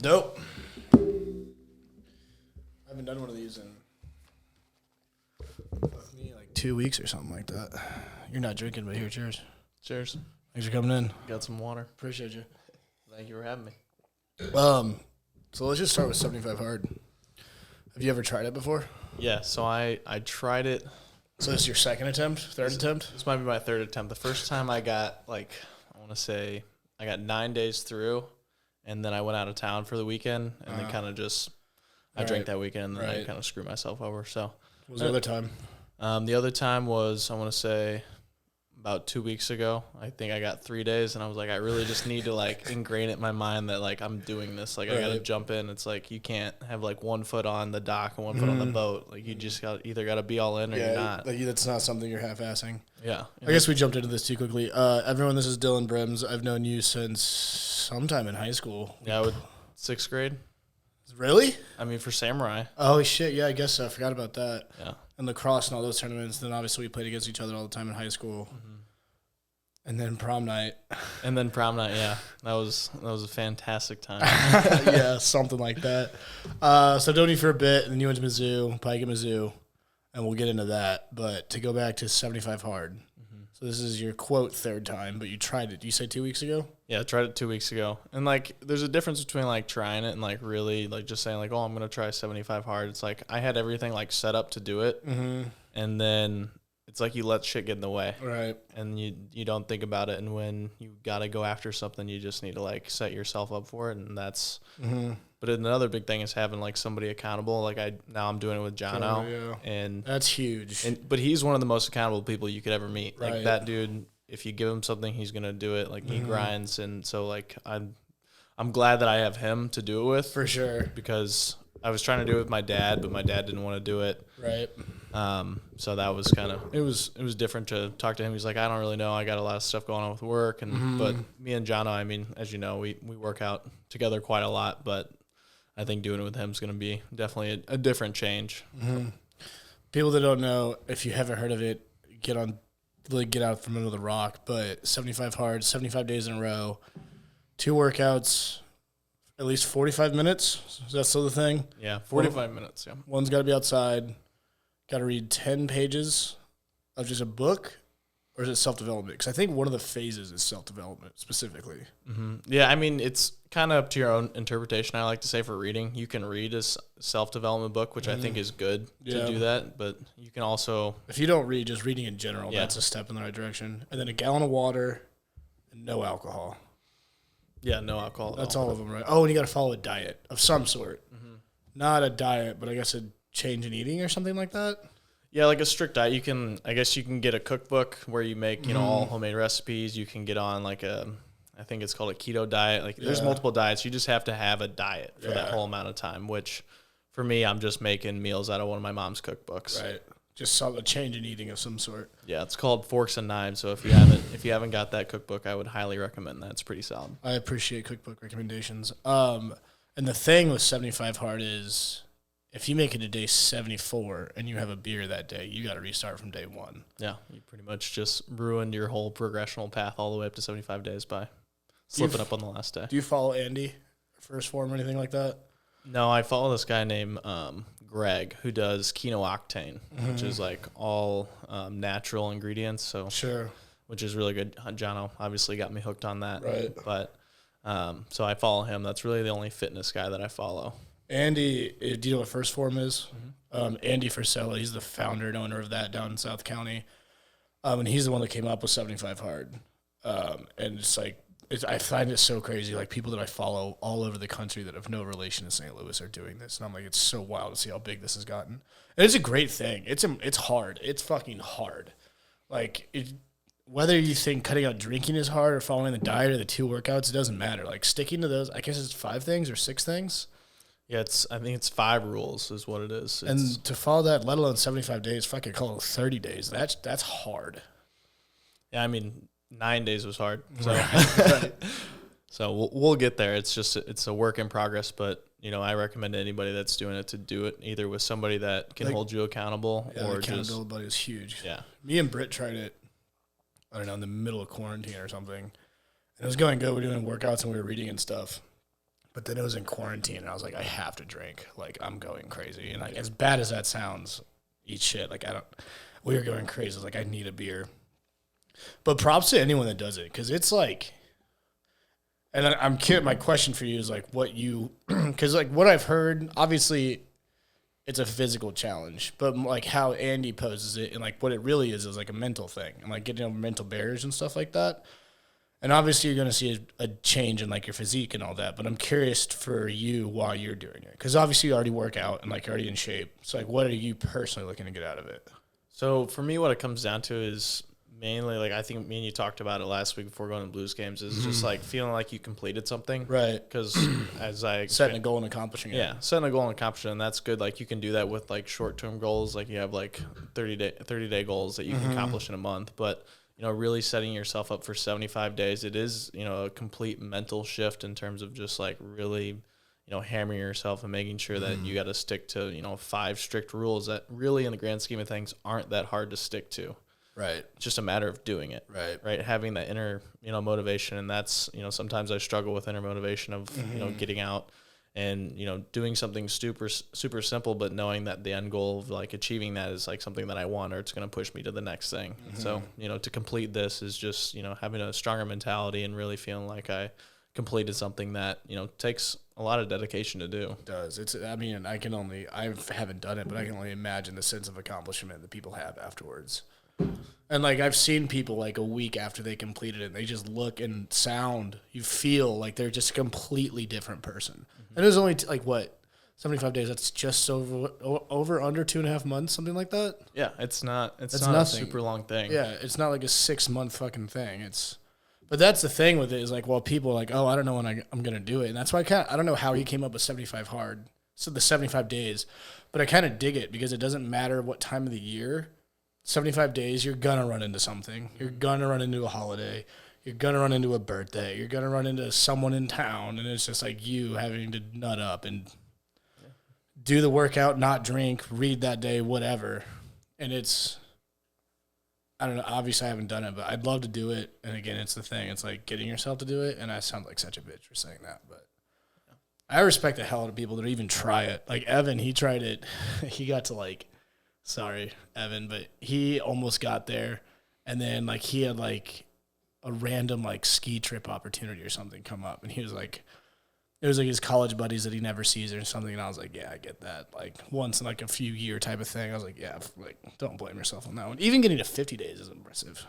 Dope. I haven't done one of these in like 2 weeks or something like that. You're not drinking, but here, cheers. Cheers. Thanks for coming in. Got some water. Appreciate you. Thank you for having me. So let's just start with 75 hard. Have you ever tried it before? Yeah, so I tried it. So this is your second attempt, third attempt? This might be my third attempt. The first time I got, I want to say, I got 9 days through, and then I went out of town for the weekend, and then kind of just, I drank that weekend, and then I kind of screwed myself over. So, What was the other time? The other time was, I want to say, about 2 weeks ago. I think I got 3 days, and I was like, I really just need to ingrain it in my mind that I'm doing this. I got to jump in. It's you can't have 1 foot on the dock and 1 foot on the boat. You just either got to be all in or you're not. That's not something you're half-assing. Yeah. I guess we jumped into this too quickly. Everyone, this is Dylan Brems. I've known you since sometime in high school. Yeah, with 6th grade. Really? I mean, for Samurai. Oh, shit. Yeah, I guess so. I forgot about that. Yeah. And lacrosse and all those tournaments. Then obviously we played against each other all the time in high school. Mm-hmm. And then prom night. Yeah. That was a fantastic time. Yeah, something like that. So Donnie for a bit, and then you went to Mizzou, Pike at Mizzou, and we'll get into that. But to go back to 75 hard. Mm-hmm. So this is your, quote, third time, but you tried it. Did you say 2 weeks ago? Yeah, I tried it 2 weeks ago. And, there's a difference between, trying it and, really, just saying, oh, I'm going to try 75 hard. It's I had everything, set up to do it. Mm-hmm. And then it's you let shit get in the way. Right. And you don't think about it. And when you got to go after something, you just need to, set yourself up for it. And that's but another big thing is having, somebody accountable. Now I'm doing it with Jono. Yeah. And that's huge. But he's one of the most accountable people you could ever meet. Right. That dude, if you give him something, he's going to do it. He grinds. And so, I'm glad that I have him to do it with. For sure. Because I was trying to do it with my dad, but my dad didn't want to do it. Right. So that was it was different to talk to him. He's I don't really know. I got a lot of stuff going on with work. But me and Jono, I mean, as you know, we work out together quite a lot, but I think doing it with him is going to be definitely a different change. Mm-hmm. People that don't know, if you haven't heard of it, get out from under the rock. But 75 hard, 75 days in a row, 2 workouts, at least 45 minutes. Is that still the thing? Yeah, 45 minutes, yeah. One's got to be outside. Got to read 10 pages of just a book, or is it self-development? Because I think one of the phases is self-development specifically. Mm-hmm. Yeah, I mean, it's kind of up to your own interpretation, I like to say, for reading. You can read a self-development book, which I think is good to do that, but you can also... If you don't read, just reading in general, that's a step in the right direction. And then a gallon of water and no alcohol. Yeah, no alcohol. That's all of them, right? Oh, and you got to follow a diet of some sort. Mm-hmm. Not a diet, but I guess a change in eating or something like that. Yeah, a strict diet. I guess you can get a cookbook where you make, all homemade recipes. You can get on I think it's called a keto diet. There's multiple diets. You just have to have a diet for that whole amount of time, which for me, I'm just making meals out of one of my mom's cookbooks. Right. Just a change in eating of some sort. Yeah, it's called Forks and Knives. So if you haven't got that cookbook, I would highly recommend that. It's pretty solid. I appreciate cookbook recommendations. And the thing with 75 hard is, if you make it to day 74 and you have a beer that day, you got to restart from day 1. Yeah, you pretty much just ruined your whole progressional path all the way up to 75 days by slipping up on the last day. Do you follow Andy, First Form, or anything like that? No, I follow this guy named Greg who does Keno Octane, which is all natural ingredients. So sure, which is really good. Jono obviously got me hooked on that. Right. But so I follow him. That's really the only fitness guy that I follow. Andy, do you know what First Form is? Mm-hmm. Andy Frisella, he's the founder and owner of that down in South County. And he's the one that came up with 75 hard. And I find it so crazy. People that I follow all over the country that have no relation to St. Louis are doing this. And I'm it's so wild to see how big this has gotten. And it's a great thing. It's hard. It's fucking hard. Whether you think cutting out drinking is hard or following the diet or the 2 workouts, it doesn't matter. Sticking to those, I guess it's 5 things or 6 things. Yeah, I think it's 5 rules is what it is. And to follow that, let alone 75 days, fucking call it 30 days. That's hard. Yeah, I mean, 9 days was hard. So, right. So we'll get there. It's a work in progress, but I recommend anybody that's doing it to do it either with somebody that can hold you accountable or accountability buddy is huge. Yeah. Me and Britt tried it, I don't know, in the middle of quarantine or something. And it was going good. We were doing workouts and we were reading and stuff. But then it was in quarantine, and I was like, I have to drink. Like, I'm going crazy. And like, as bad as that sounds, eat shit. Like, we were going crazy. I was like, I need a beer. But props to anyone that does it, because it's like, and I'm curious, my question for you is like because like what I've heard, obviously it's a physical challenge, but like how Andy poses it and like what it really is like a mental thing and like getting over mental barriers and stuff like that. And obviously you're going to see a change in like your physique and all that, but I'm curious for you while you're doing it. Because obviously you already work out and like you're already in shape. So like what are you personally looking to get out of it? So for me, what it comes down to is mainly, like I think me and you talked about it last week before going to Blues games, is just like feeling like you completed something. Right. Because as I setting a goal and accomplishing it. Yeah, setting a goal and accomplishing it, and that's good. Like you can do that with like short-term goals. Like you have like 30-day goals that you can accomplish in a month. But, you know, really setting yourself up for 75 days, it is, you know, a complete mental shift in terms of just like really, you know, hammering yourself and making sure that you got to stick to, you know, 5 strict rules that really in the grand scheme of things aren't that hard to stick to. Right. It's just a matter of doing it. Right. Having that inner, you know, motivation. And that's, you know, sometimes I struggle with inner motivation of, you know, getting out and, you know, doing something super simple, but knowing that the end goal of like achieving that is like something that I want, or it's going to push me to the next thing. So, you know, to complete this is just, you know, having a stronger mentality and really feeling like I completed something that, you know, takes a lot of dedication to do. It does. I mean, I haven't done it, but I can only imagine the sense of accomplishment that people have afterwards. And like I've seen people like a week after they completed it, they just look and sound. You feel like they're just a completely different person. And it was only like what 75 days. That's just over under 2.5 months, something like that. Yeah, it's not nothing. a super long thing. Yeah, it's not like a 6-month fucking thing. But that's the thing with it is like, well, people are like, oh, I don't know when I'm gonna do it, and that's why I don't know how he came up with 75 hard, so the 75 days, but I kind of dig it because it doesn't matter what time of the year. 75 days, you're going to run into something. You're going to run into a holiday. You're going to run into a birthday. You're going to run into someone in town, and it's just like you having to nut up and do the workout, not drink, read that day, whatever. And it's, I don't know, obviously I haven't done it, but I'd love to do it. And again, it's the thing. It's like getting yourself to do it, and I sound like such a bitch for saying that, but I respect the hell out of people that even try it. Like Evan, he tried it. He got to like, sorry, Evan, but he almost got there, and then like he had like a random like ski trip opportunity or something come up, and he was like, it was like his college buddies that he never sees or something, and I was like, yeah, I get that, like once in like a few year type of thing. I was like, yeah, like don't blame yourself on that one. Even getting to 50 days is impressive.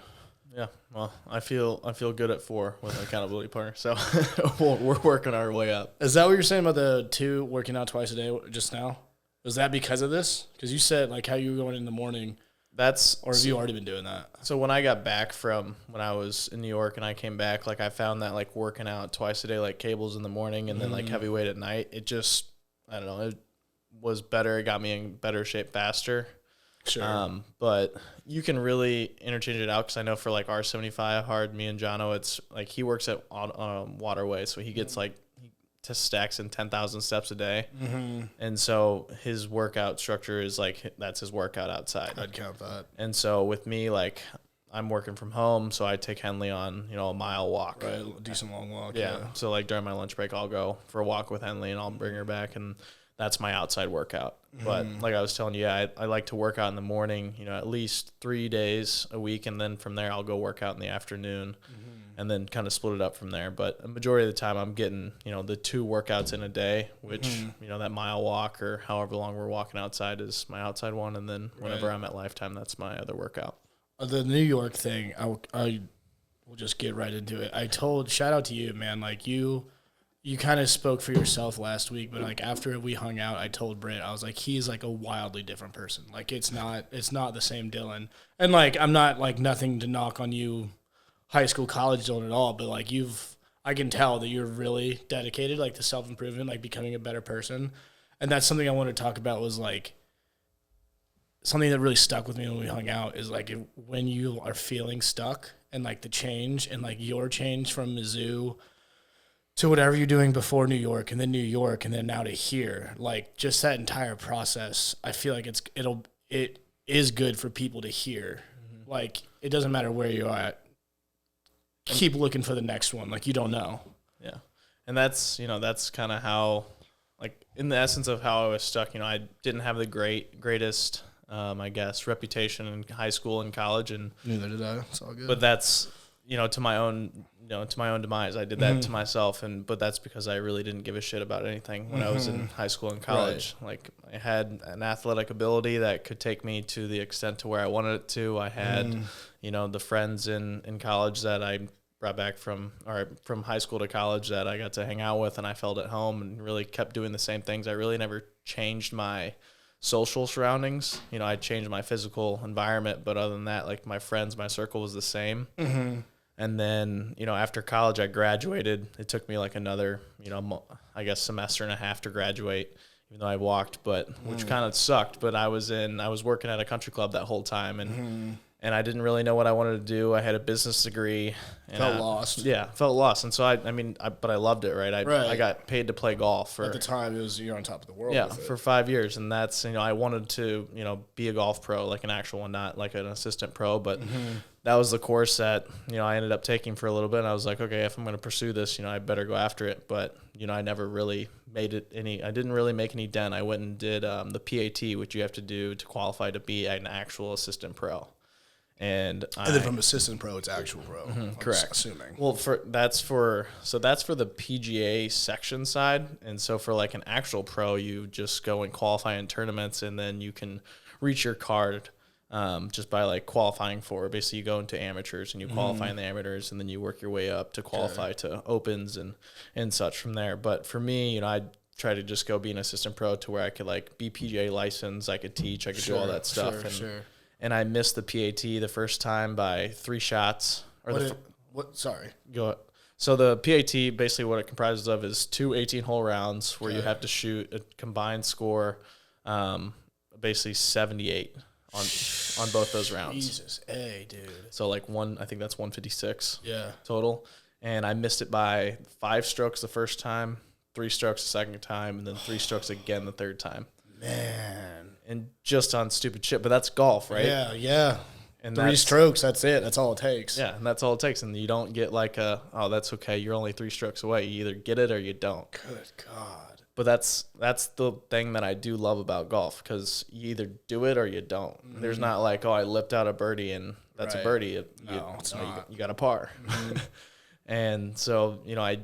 Yeah, well, I feel good at 4 with an accountability partner, so we're working our way up. Is that what you're saying about the 2 working out twice a day just now? Was that because of this? Because you said like how you were going in the morning. Or have you already been doing that? So when I got back from when I was in New York and I came back, like I found that like working out twice a day, like cables in the morning and then like heavyweight at night, it just, I don't know, it was better. It got me in better shape faster. Sure. But you can really interchange it out because I know for like our 75 hard, me and Jono, it's like he works at Waterway, so he gets like stacks in 10,000 steps a day. And so his workout structure is like, that's his workout outside. I'd count that. And so with me, like I'm working from home, so I take Henley on, you know, a mile walk. Right, a decent long walk. Yeah. So like during my lunch break, I'll go for a walk with Henley and I'll bring her back, and that's my outside workout. But like I was telling you, I like to work out in the morning, you know, at least 3 days a week. And then from there, I'll go work out in the afternoon. And then kind of split it up from there. But a majority of the time I'm getting, you know, the 2 workouts in a day, which, you know, that mile walk or however long we're walking outside is my outside one. And then whenever I'm at Lifetime, that's my other workout. The New York thing, I will just get right into it. Shout out to you, man. Like you kind of spoke for yourself last week, but like after we hung out, I told Britt, I was like, he's like a wildly different person. Like it's not the same Dylan. And like, I'm not like nothing to knock on you, high school, college Dylan at all, but like I can tell that you're really dedicated, like to self-improvement, like becoming a better person. And that's something I want to talk about was like something that really stuck with me when we hung out is like when you are feeling stuck and like the change and like your change from Mizzou to whatever you're doing before New York and then New York and then now to here, like just that entire process, I feel like it is good for people to hear. Like it doesn't matter where you're at. Keep looking for the next one. Like you don't know. Yeah. And that's, that's kind of how, like, in the essence of how I was stuck. I didn't have the greatest, I guess, reputation in high school and college, and neither did I. It's all good. but that's, to my own, demise. I did that to myself, but that's because I really didn't give a shit about anything when I was in high school and college. Right. Like, I had an athletic ability that could take me to the extent to where I wanted it to. I had, the friends in college that I brought back from high school to college that I got to hang out with, and I felt at home and really kept doing the same things. I really never changed my social surroundings. I changed my physical environment, but other than that, like, my friends, my circle was the same. And then, after college, I graduated. It took me like another, I guess, semester and a half to graduate, even though I walked, which kind of sucked. But I was working at a country club that whole time, and I didn't really know what I wanted to do. I had a business degree. And felt lost. Yeah, felt lost. And so but I loved it, right? I got paid to play golf at the time. It was, you're on top of the world. Yeah, for 5 years. And that's, I wanted to, be a golf pro, like an actual one, not like an assistant pro. But that was the course that, I ended up taking for a little bit. And I was like, okay, if I'm going to pursue this, I better go after it. But, I never really I didn't really make any dent. I went and did the PAT, which you have to do to qualify to be an actual assistant pro. And then from assistant pro, it's actual pro. Correct. Assuming. Well, that's for the PGA section side, and so for like an actual pro, you just go and qualify in tournaments, and then you can reach your card just by like qualifying for. Basically, you go into amateurs and you qualify in the amateurs, and then you work your way up to qualify to opens and such from there. But for me, I try to just go be an assistant pro to where I could like be PGA licensed, I could teach, I could do all that stuff. And I missed the PAT the first time by 3 shots. Sorry. Go ahead. So the PAT, basically what it comprises of is 2 18-hole rounds where you have to shoot a combined score, basically 78 on both those rounds. Jesus, dude. So like I think that's 156 total. And I missed it by 5 strokes the first time, 3 strokes the second time, and then 3 strokes again the third time. Man. And just on stupid shit, but that's golf, right? Yeah. And 3 strokes, that's it. That's all it takes. Yeah, and that's all it takes. And you don't get like that's okay, you're only 3 strokes away. You either get it or you don't. Good God. But that's the thing that I do love about golf, because you either do it or you don't. There's not like, I lipped out a birdie and that's a birdie. It's not. You got a par. And so, I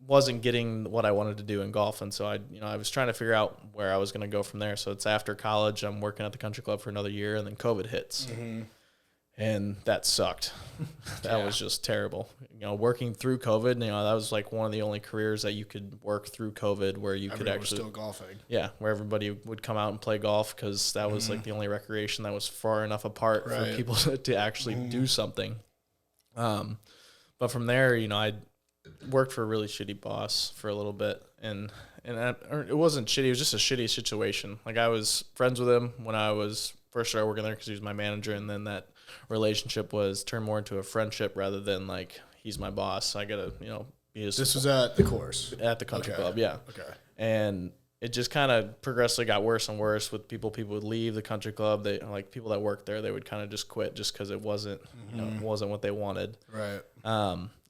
wasn't getting what I wanted to do in golf, and so I was trying to figure out where I was going to go from there. So it's after college, I'm working at the country club for another year, and then COVID hits, and that sucked. That was just terrible. Working through COVID, that was like one of the only careers that you could work through COVID where you could actually was still golfing. Yeah, where everybody would come out and play golf, because that was like the only recreation that was far enough apart for people to actually do something. But from there, I worked for a really shitty boss for a little bit, and it wasn't shitty. It was just a shitty situation. Like, I was friends with him when I was first started working there because he was my manager, and then that relationship was turned more into a friendship rather than like he's my boss. I gotta be his. This was at the course at the country club, yeah. Okay. And it just kind of progressively got worse and worse with people. People would leave the country club. They like people that worked there. They would kind of just quit just because it wasn't it wasn't what they wanted. Right.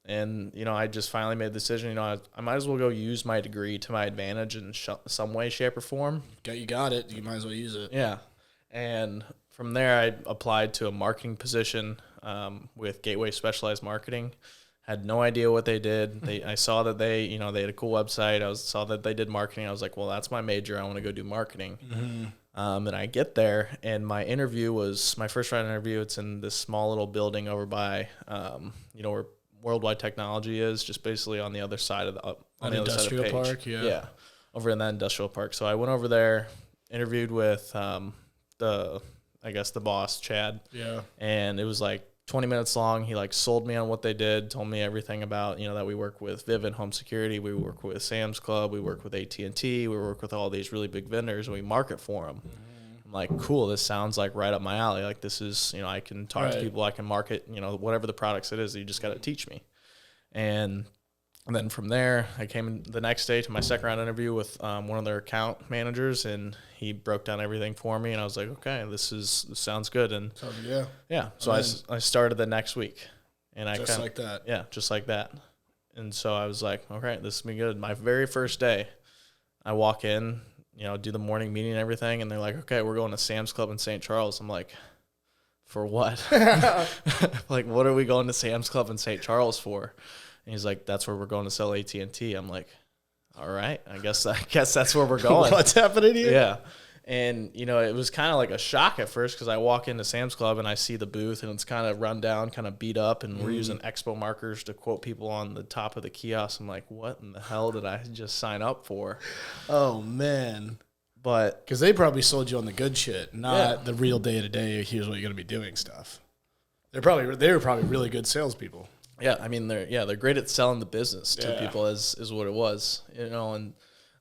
And, I just finally made the decision, I might as well go use my degree to my advantage in some way, shape, or form. You got it. You might as well use it. Yeah. And from there, I applied to a marketing position with Gateway Specialized Marketing. Had no idea what they did. I saw that they had a cool website. Saw that they did marketing. I was like, well, that's my major. I want to go do marketing. And I get there, and my interview was my first round interview. It's in this small little building over by, where Worldwide Technology is, just basically on the other side of the industrial park. Yeah, over in that industrial park. So I went over there, interviewed with the boss, Chad. Yeah, and it was like 20 minutes long. He like sold me on what they did, told me everything about that we work with Vivint Home Security, we work with Sam's Club, we work with AT&T, we work with all these really big vendors, and we market for them. I'm like, cool, this sounds like right up my alley. Like, this is, I can talk to people, I can market, whatever the products it is, you just got to teach me. And then from there, I came in the next day to my second round interview with one of their account managers, and he broke down everything for me, and I was like, okay, this sounds good. And yeah. So I started the next week, and I just like that. Yeah, just like that. And so I was like, okay, this will be good. My very first day, I walk in, do the morning meeting and everything, and they're like, okay, we're going to Sam's Club in St. Charles. I'm like, for what? Like, what are we going to Sam's Club in St. Charles for? And he's like, that's where we're going to sell AT&T. I'm like, all right, I guess that's where we're going. What's happening here? Yeah. And, it was kind of like a shock at first because I walk into Sam's Club and I see the booth and it's kind of run down, kind of beat up, and we're using expo markers to quote people on the top of the kiosk. I'm like, what in the hell did I just sign up for? Oh, man. But because they probably sold you on the good shit, not the real day-to-day, here's what you're going to be doing stuff. They were probably really good salespeople. Yeah, I mean, they're great at selling the business to people is what it was, and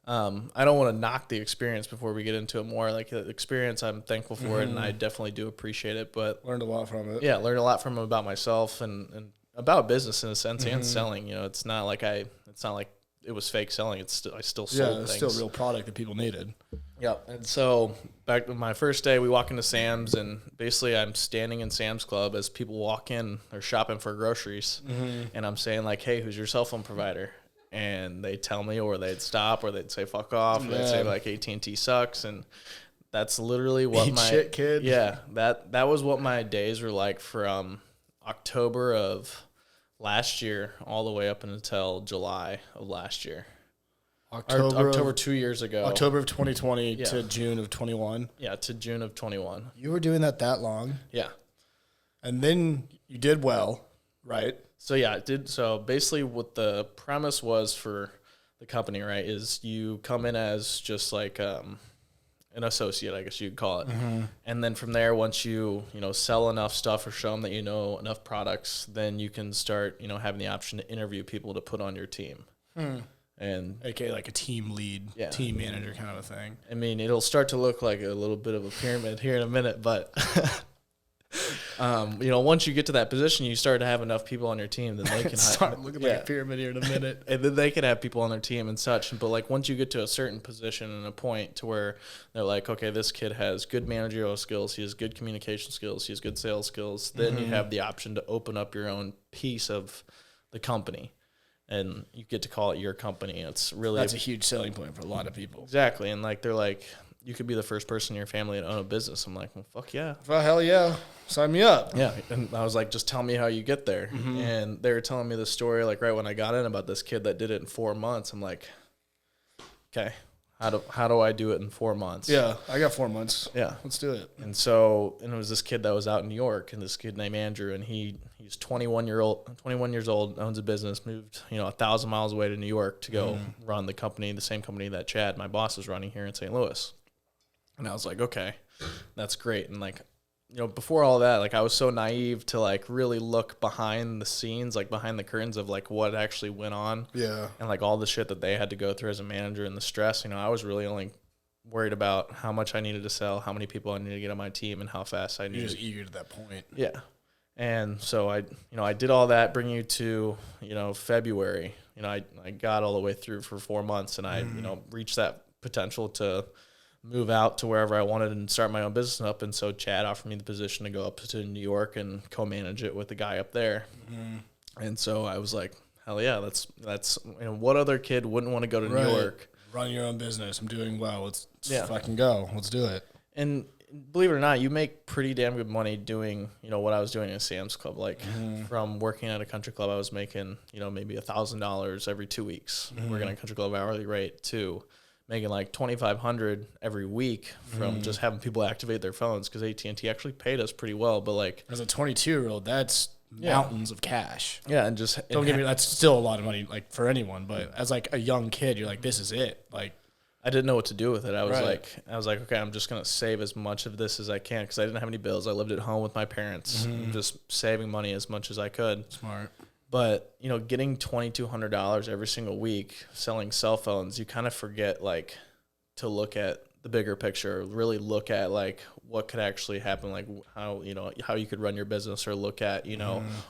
I don't want to knock the experience before we get into it more. Like, the experience, I'm thankful for it, and I definitely do appreciate it. But learned a lot from it. Yeah, learned a lot from it about myself and about business in a sense, and selling. It's not like it was fake selling. I still sold things. It's still a real product that people needed. Yeah, and so back to my first day, we walk into Sam's, and basically I'm standing in Sam's Club as people walk in. They're shopping for groceries, and I'm saying like, "Hey, who's your cell phone provider?" And they tell me, or they'd stop, or they'd say "fuck off," or they'd say like "AT&T sucks," and that's literally what Eat shit, kid. Yeah, that was what my days were like from October of last year all the way up until July of last year. October 2 years ago. October of 2020 to June of 21. Yeah, to June of 21. You were doing that long? Yeah. And then you did well, right? So, yeah, it did. So, basically what the premise was for the company, right, is you come in as just like an associate, I guess you'd call it. And then from there, once you sell enough stuff or show them that you know enough products, then you can start, having the option to interview people to put on your team. And AKA like a team lead, team manager kind of a thing. I mean, it'll start to look like a little bit of a pyramid here in a minute, but once you get to that position, you start to have enough people on your team, then they can start looking like a pyramid here in a minute. And then they can have people on their team and such. But like once you get to a certain position and a point to where they're like, okay, this kid has good managerial skills, he has good communication skills, he has good sales skills, then you have the option to open up your own piece of the company. And you get to call it your company. That's a huge selling point for a lot of people. Exactly. And like they're like, you could be the first person in your family to own a business. I'm like, well, fuck yeah. Well, hell yeah. Sign me up. Yeah. And I was like, just tell me how you get there. And they were telling me the story, like right when I got in, about this kid that did it in 4 months. I'm like, okay, how do I do it in 4 months? Yeah, I got 4 months. Yeah. Let's do it. And it was this kid that was out in New York, and this kid named Andrew, and he's 21 years old, owns a business, moved 1,000 miles away to New York to go run the company, the same company that Chad, my boss, is running here in St. Louis. And I was like, okay, that's great. And like, before all that, like I was so naive to like really look behind the scenes, like behind the curtains of like what actually went on. Yeah. And like all the shit that they had to go through as a manager and the stress. I was really only worried about how much I needed to sell, how many people I needed to get on my team, and how fast I needed. You're just eager to that point. Yeah. And so I did all that, bring you to, February. I got all the way through for 4 months, and I, reached that potential to move out to wherever I wanted and start my own business up. And so Chad offered me the position to go up to New York and co-manage it with the guy up there. And so I was like, hell yeah, that's what other kid wouldn't want to go to New York? Run your own business. I'm doing well. Let's fucking go. Let's do it. And believe it or not, you make pretty damn good money doing, what I was doing at Sam's Club. Like from working at a country club, I was making, maybe $1,000 every 2 weeks, working at a country club hourly rate, to making like $2,500 every week from just having people activate their phones, because AT&T actually paid us pretty well. But like as a 22-year-old, that's mountains of cash. Yeah, and just don't get me. That's still a lot of money, like for anyone. But as like a young kid, you're like, this is it. Like I didn't know what to do with it. I was like, okay, I'm just gonna save as much of this as I can, because I didn't have any bills. I lived at home with my parents, just saving money as much as I could. Smart. But, getting $2,200 every single week selling cell phones, you kind of forget, like, to look at the bigger picture, really look at, like, what could actually happen, like, how you could run your business, or look at,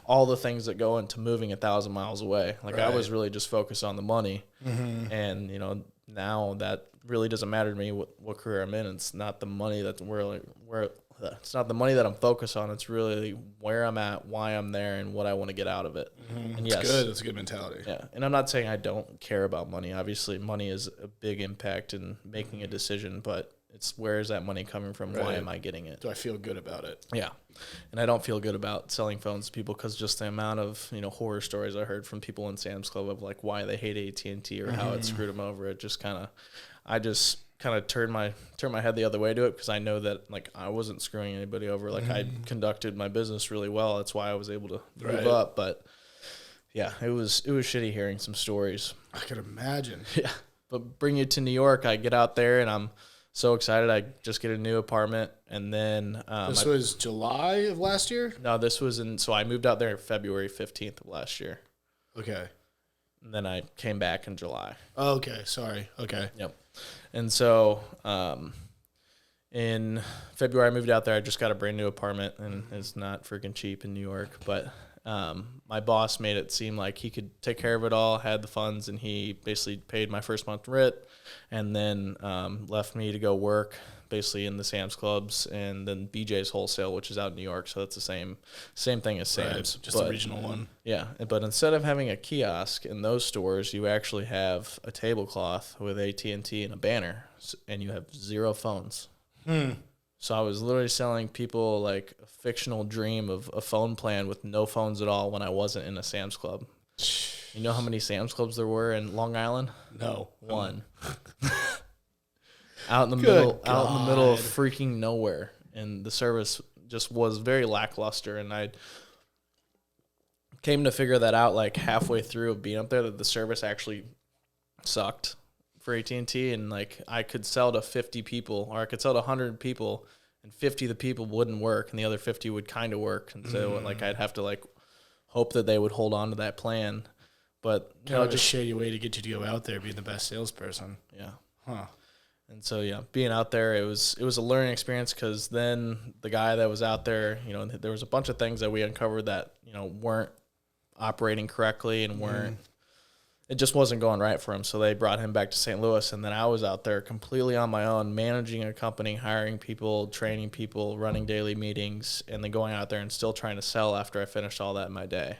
all the things that go into moving 1,000 miles away. Like, I was really just focused on the money. And, now that really doesn't matter to me what career I'm in. It's not the money that's where it's not the money that I'm focused on. It's really where I'm at, why I'm there, and what I want to get out of it. And That's good. That's a good mentality. Yeah. And I'm not saying I don't care about money. Obviously, money is a big impact in making a decision, but it's where is that money coming from? Right. Why am I getting it? Do I feel good about it? Yeah. And I don't feel good about selling phones to people because just the amount of, horror stories I heard from people in Sam's Club of like why they hate AT&T or how it screwed them over. It just I just kind of turned my head the other way to it because I know that like I wasn't screwing anybody over. Like I conducted my business really well. That's why I was able to move up. But yeah, it was shitty hearing some stories. I could imagine. Yeah. But bring you to New York, I get out there and I'm so excited. I just get a new apartment, and then this was July of last year? No, this was so I moved out there February 15th of last year. Okay. And then I came back in July. Oh, okay. Sorry. Okay. Yep. And so in February I moved out there. I just got a brand new apartment, and it's not freaking cheap in New York, but my boss made it seem like he could take care of it all, had the funds, and he basically paid my first month rent and then left me to go work basically in the Sam's Clubs and then BJ's Wholesale, which is out in New York. So that's the same thing as Sam's. Right, just a regional one. Yeah. But instead of having a kiosk in those stores, you actually have a tablecloth with AT&T and a banner, and you have 0 phones. So I was literally selling people like a fictional dream of a phone plan with no phones at all when I wasn't in a Sam's Club. You know how many Sam's Clubs there were in Long Island? No. 1. Out in the middle of freaking nowhere. And the service just was very lackluster. And I came to figure that out like halfway through of being up there, that the service actually sucked for AT&T, and like I could sell to 50 people, or I could sell to 100 people, and 50 of the people wouldn't work, and the other 50 would kind of work, and so like I'd have to like hope that they would hold on to that plan. But just a shady way to get you to go out there being the best salesperson. Yeah. Huh. And so being out there, it was a learning experience, because then the guy that was out there, there was a bunch of things that we uncovered that weren't operating correctly and weren't. It just wasn't going right for him, so they brought him back to St. Louis, and then I was out there completely on my own, managing a company, hiring people, training people, running daily meetings, and then going out there and still trying to sell after I finished all that in my day.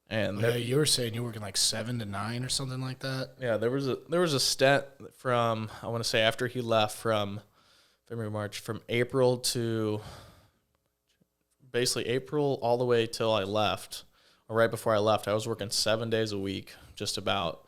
And you were saying you were working like 7 to 9 or something like that? Yeah, there was a stint from, I want to say after he left, from February, March, from April to basically April all the way till I left, or right before I left. I was working 7 days a week, just about,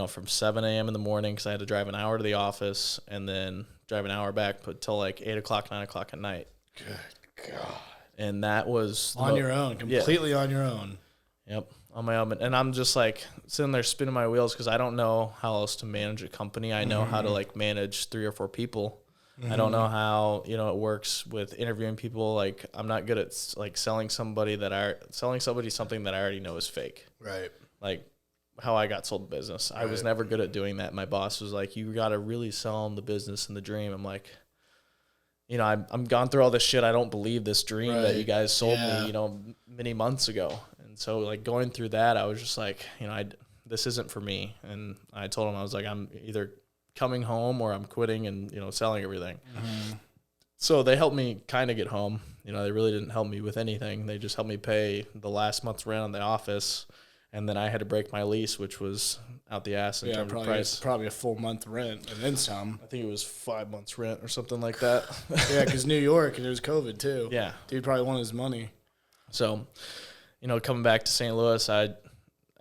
from 7 a.m. in the morning, because I had to drive an hour to the office and then drive an hour back, but till like 8 o'clock, 9 o'clock at night. Good God. And that was on your own, completely on your own. Yep, on my own. And I'm just like sitting there spinning my wheels, because I don't know how else to manage a company. I know how to like manage 3 or 4 people. I don't know how, it works with interviewing people. Like, I'm not good at like selling somebody something that I already know is fake. Right. Like how I got sold the business. I was never good at doing that. My boss was like, you got to really sell them the business and the dream. I'm like, I'm gone through all this shit. I don't believe this dream that you guys sold me, many months ago. And so like going through that, I was just like, this isn't for me. And I told him, I was like, I'm either coming home or I'm quitting and, selling everything. So they helped me kind of get home. They really didn't help me with anything. They just helped me pay the last month's rent on the office. And then I had to break my lease, which was out the ass in terms of price. Probably a full month rent and then some. I think it was 5 months rent or something like that. Yeah, because New York, and it was COVID too. Yeah. Dude probably wanted his money. So, coming back to St. Louis, I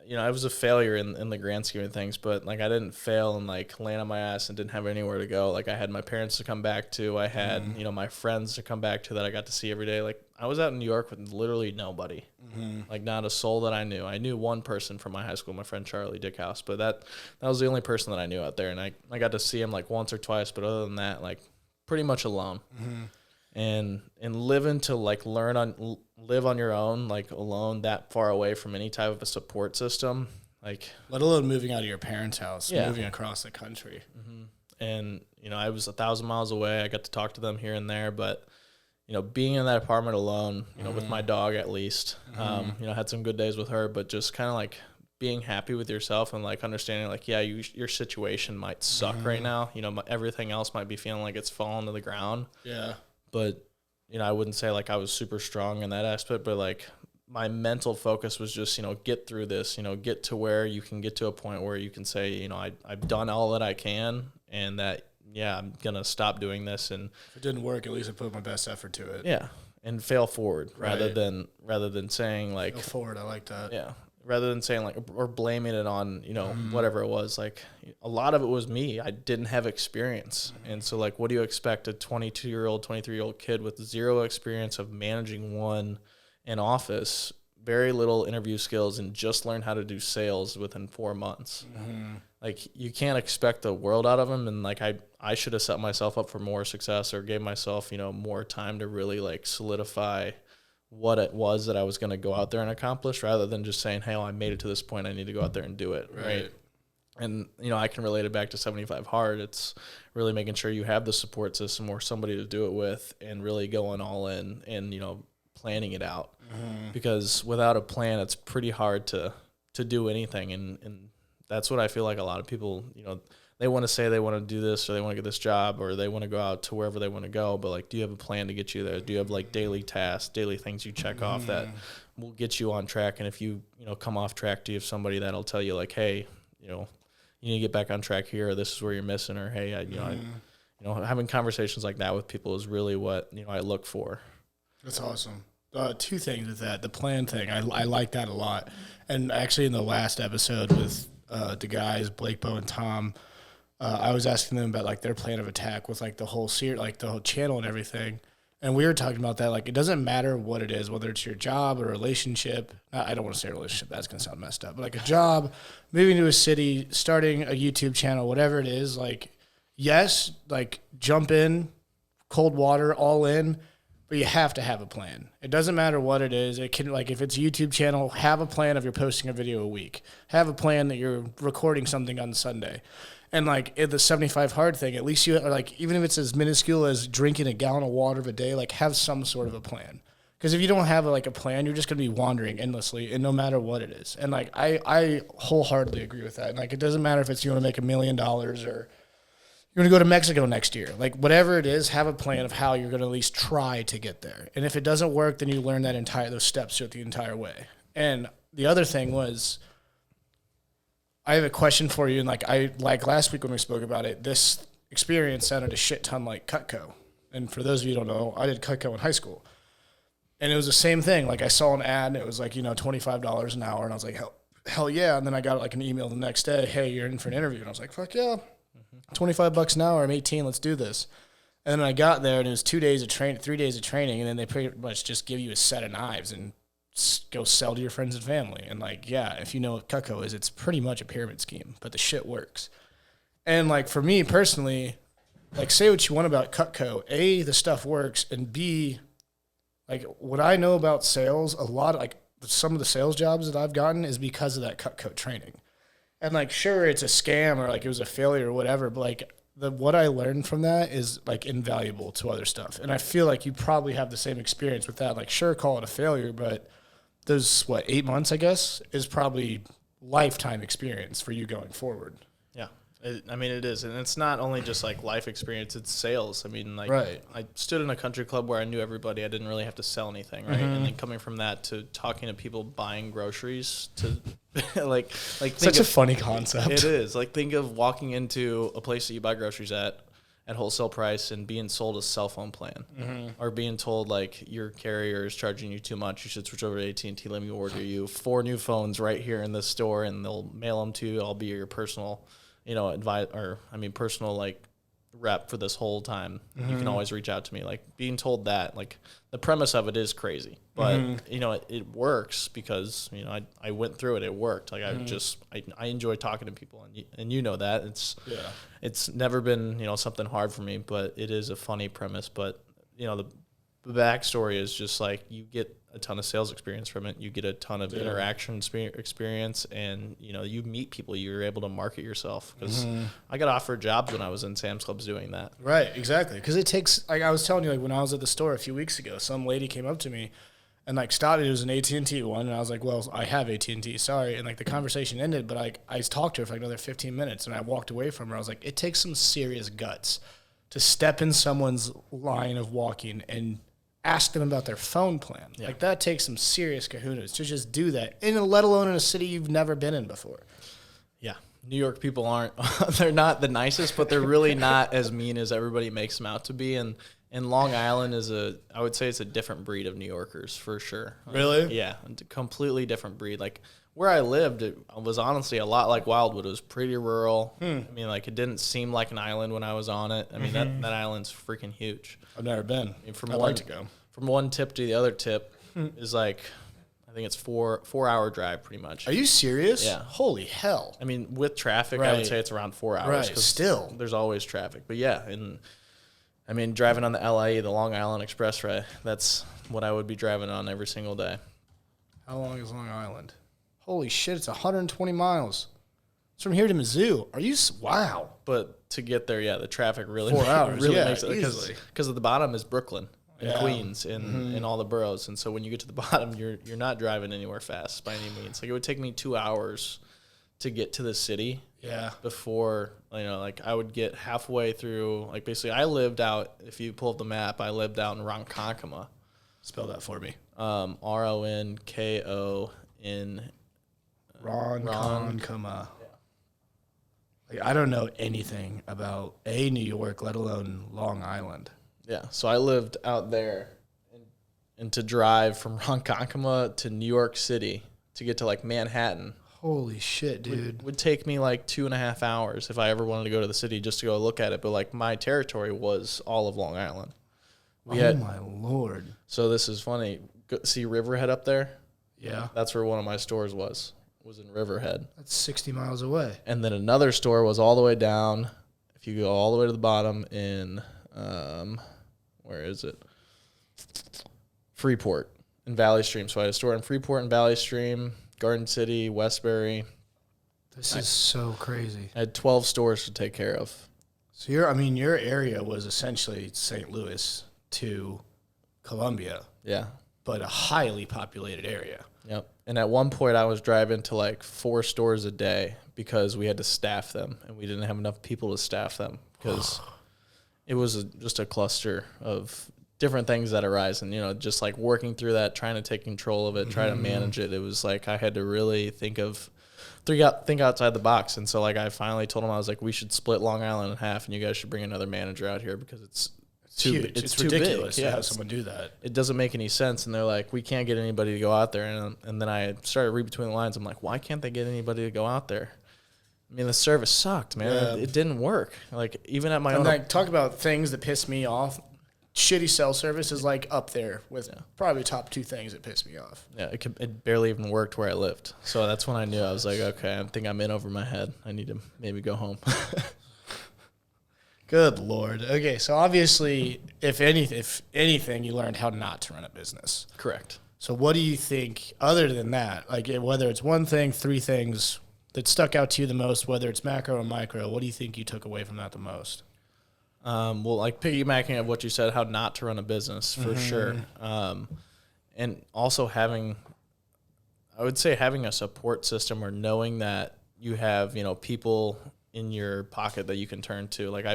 was a failure in the grand scheme of things, but like I didn't fail and like land on my ass and didn't have anywhere to go. Like I had my parents to come back to. I had, my friends to come back to that I got to see every day. Like I was out in New York with literally nobody, like not a soul that I knew. I knew one person from my high school, my friend Charlie Dickhouse, but that was the only person that I knew out there. And I got to see him like once or twice, but other than that, like pretty much alone. And living to like live on your own, like alone, that far away from any type of a support system, like let alone moving out of your parents' house, moving across the country. And I was 1,000 miles away. I got to talk to them here and there, but being in that apartment alone, with my dog at least, had some good days with her, but just kind of like being happy with yourself and like understanding like, yeah, your situation might suck right now. Everything else might be feeling like it's falling to the ground. Yeah. But, I wouldn't say like I was super strong in that aspect, but like my mental focus was just, get through this, get to where you can get to a point where you can say, I've done all that I can, and that, yeah, I'm going to stop doing this. And if it didn't work, at least I put my best effort to it. Yeah. And fail forward rather than saying like fail forward. I like that. Yeah. Rather than saying like, or blaming it on, whatever it was, like a lot of it was me. I didn't have experience. And so like, what do you expect a 22-year-old, 23-year-old kid with zero experience of managing one in office, very little interview skills, and just learn how to do sales within 4 months? Like you can't expect the world out of them. And like, I should have set myself up for more success, or gave myself, more time to really like solidify what it was that I was going to go out there and accomplish, rather than just saying, hey, well, I made it to this point, I need to go out there and do it. Right. And, I can relate it back to 75 Hard. It's really making sure you have the support system or somebody to do it with, and really going all in and, planning it out. Because without a plan, it's pretty hard to do anything. And that's what I feel like a lot of people, they want to say they want to do this, or they want to get this job, or they want to go out to wherever they want to go. But like, do you have a plan to get you there? Do you have like daily tasks, daily things you check off that will get you on track? And if you, come off track, do you have somebody that'll tell you like, hey, you need to get back on track here, or this is where you're missing, or hey, having conversations like that with people is really what, I look for. That's awesome. Two things with that. The plan thing, I like that a lot. And actually in the last episode with the guys, Blake, Bo, and Tom, I was asking them about like their plan of attack with like the whole like the whole channel and everything. And we were talking about that. Like, it doesn't matter what it is, whether it's your job or a relationship. I don't want to say relationship. That's going to sound messed up. But like a job, moving to a city, starting a YouTube channel, whatever it is, like, yes, like jump in, cold water, all in, but you have to have a plan. It doesn't matter what it is. It can, like, if it's a YouTube channel, have a plan of you're posting a video a week. Have a plan that you're recording something on Sunday. And, like, the 75 Hard thing, at least you are, like, even if it's as minuscule as drinking a gallon of water a day, like, have some sort of a plan. Because if you don't have, like, a plan, you're just going to be wandering endlessly, and no matter what it is. And, like, I wholeheartedly agree with that. And, like, it doesn't matter if it's you want to make $1 million or you're going to go to Mexico next year. Like, whatever it is, have a plan of how you're going to at least try to get there. And if it doesn't work, then you learn those steps throughout the entire way. And the other thing was, I have a question for you, and like last week when we spoke about it, this experience sounded a shit ton like Cutco. And for those of you who don't know, I did Cutco in high school. And it was the same thing. Like, I saw an ad, and it was like, $25 an hour, and I was like, hell yeah. And then I got like an email the next day, hey, you're in for an interview. And I was like, fuck yeah, $25 an hour, I'm 18, let's do this. And then I got there, and it was 3 days of training, and then they pretty much just give you a set of knives and go sell to your friends and family. And like, yeah, if you know what Cutco is, it's pretty much a pyramid scheme, but the shit works. And like, for me personally, like, say what you want about Cutco, A, the stuff works, and B, like, what I know about sales, a lot of, like, some of the sales jobs that I've gotten is because of that Cutco training. And like, sure, it's a scam or like it was a failure or whatever, but like, what I learned from that is like invaluable to other stuff. And I feel like you probably have the same experience with that. Like, sure, call it a failure, but those 8 months, I guess, is probably lifetime experience for you going forward. Yeah. It is. And it's not only just like life experience, it's sales. I mean, like, right. I stood in a country club where I knew everybody. I didn't really have to sell anything, right? And then coming from that to talking to people buying groceries to like such a funny concept. It is. Like, think of walking into a place that you buy groceries at wholesale price and being sold a cell phone plan, or being told like your carrier is charging you too much, you should switch over to AT&T, let me order you 4 new phones right here in this store and they'll mail them to you. I'll be your personal personal like rep for this whole time. You can always reach out to me. Like, being told that, like, the premise of it is crazy, but it works because I went through it. It worked. Like, I enjoy talking to people, and you know that it's never been something hard for me, but it is a funny premise. But the backstory is just like, you get a ton of sales experience from it. You get a ton of interaction experience, and you meet people. You're able to market yourself, because I got offered jobs when I was in Sam's Clubs doing that. Right, exactly. Because it takes, like I was telling you, like when I was at the store a few weeks ago, some lady came up to me and like stopped. It was an AT&T one, and I was like, well, I have AT&T, sorry. And like, the conversation ended, but I talked to her for like another 15 minutes, and I walked away from her. I was like, it takes some serious guts to step in someone's line of walking and ask them about their phone plan. Yeah. Like, that takes some serious kahunas to just do that, let alone in a city you've never been in before. Yeah. New York people aren't, they're not the nicest, but they're really not as mean as everybody makes them out to be. And Long Island is I would say it's a different breed of New Yorkers for sure. Really? Yeah. A completely different breed. Like where I lived, it was honestly a lot like Wildwood. It was pretty rural. I mean, like it didn't seem like an island when I was on it. I mean, that island's freaking huge. I've never been. I'd like to go. From one tip to the other tip is like, I think it's 4-hour drive pretty much. Are you serious? Yeah. Holy hell. I mean, with traffic, I would say it's around 4 hours. Right, still. There's always traffic. But yeah, and I mean, driving on the LIE, the Long Island Expressway, that's what I would be driving on every single day. How long is Long Island? Holy shit, it's 120 miles. It's from here to Mizzou. Wow. But to get there, yeah, the traffic really, 4 hours, really yeah, makes it. easily. Because at the bottom is Brooklyn and Yeah. Queens and all the boroughs. And so when you get to the bottom, you're not driving anywhere fast by any means. Like it would take me 2 hours to get to the city. Yeah. Before, like I would get halfway through, like basically I lived out, if you pull up the map, I lived out in Ronkonkoma. Spell that for me. Ronkoin. Ronkonkoma. Like, I don't know anything about New York, let alone Long Island. Yeah, so I lived out there, and to drive from Ronkonkoma to New York City to get to like Manhattan. Holy shit, dude. Would take me like 2.5 hours if I ever wanted to go to the city just to go look at it. But like my territory was all of Long Island. My Lord. So this is funny. See Riverhead up there? Yeah. That's where one of my stores was in Riverhead. That's 60 miles away. And then another store was all the way down. If you go all the way to the bottom in, where is it? Freeport and Valley Stream. So I had a store in Freeport and Valley Stream, Garden City, Westbury. This is so crazy. I had 12 stores to take care of. So your area was essentially St. Louis to Columbia. Yeah. But a highly populated area. Yep. And at one point I was driving to like 4 stores a day because we had to staff them and we didn't have enough people to staff them because it was just a cluster of different things that arise. And, just like working through that, trying to take control of it, try to manage it. It was like I had to really think outside the box. And so like I finally told them, I was like, we should split Long Island in half and you guys should bring another manager out here because it's huge. It's too ridiculous big. to have someone do that. It doesn't make any sense. And they're like, we can't get anybody to go out there. And then I started read between the lines. I'm like, why can't they get anybody to go out there? I mean, the service sucked, man. Yeah. It didn't work. Like, even at my own... Like, talk about things that piss me off. Shitty cell service is, like, up there with probably top 2 things that piss me off. Yeah, it barely even worked where I lived. So that's when I knew. I was like, okay, I think I'm in over my head. I need to maybe go home. Good Lord. Okay, so obviously, if anything, you learned how not to run a business. Correct. So what do you think, other than that, like whether it's one thing, 3 things that stuck out to you the most, whether it's macro or micro, what do you think you took away from that the most? Well, like piggybacking of what you said, how not to run a business for sure. And also having a support system or knowing that you have, people in your pocket that you can turn to. Like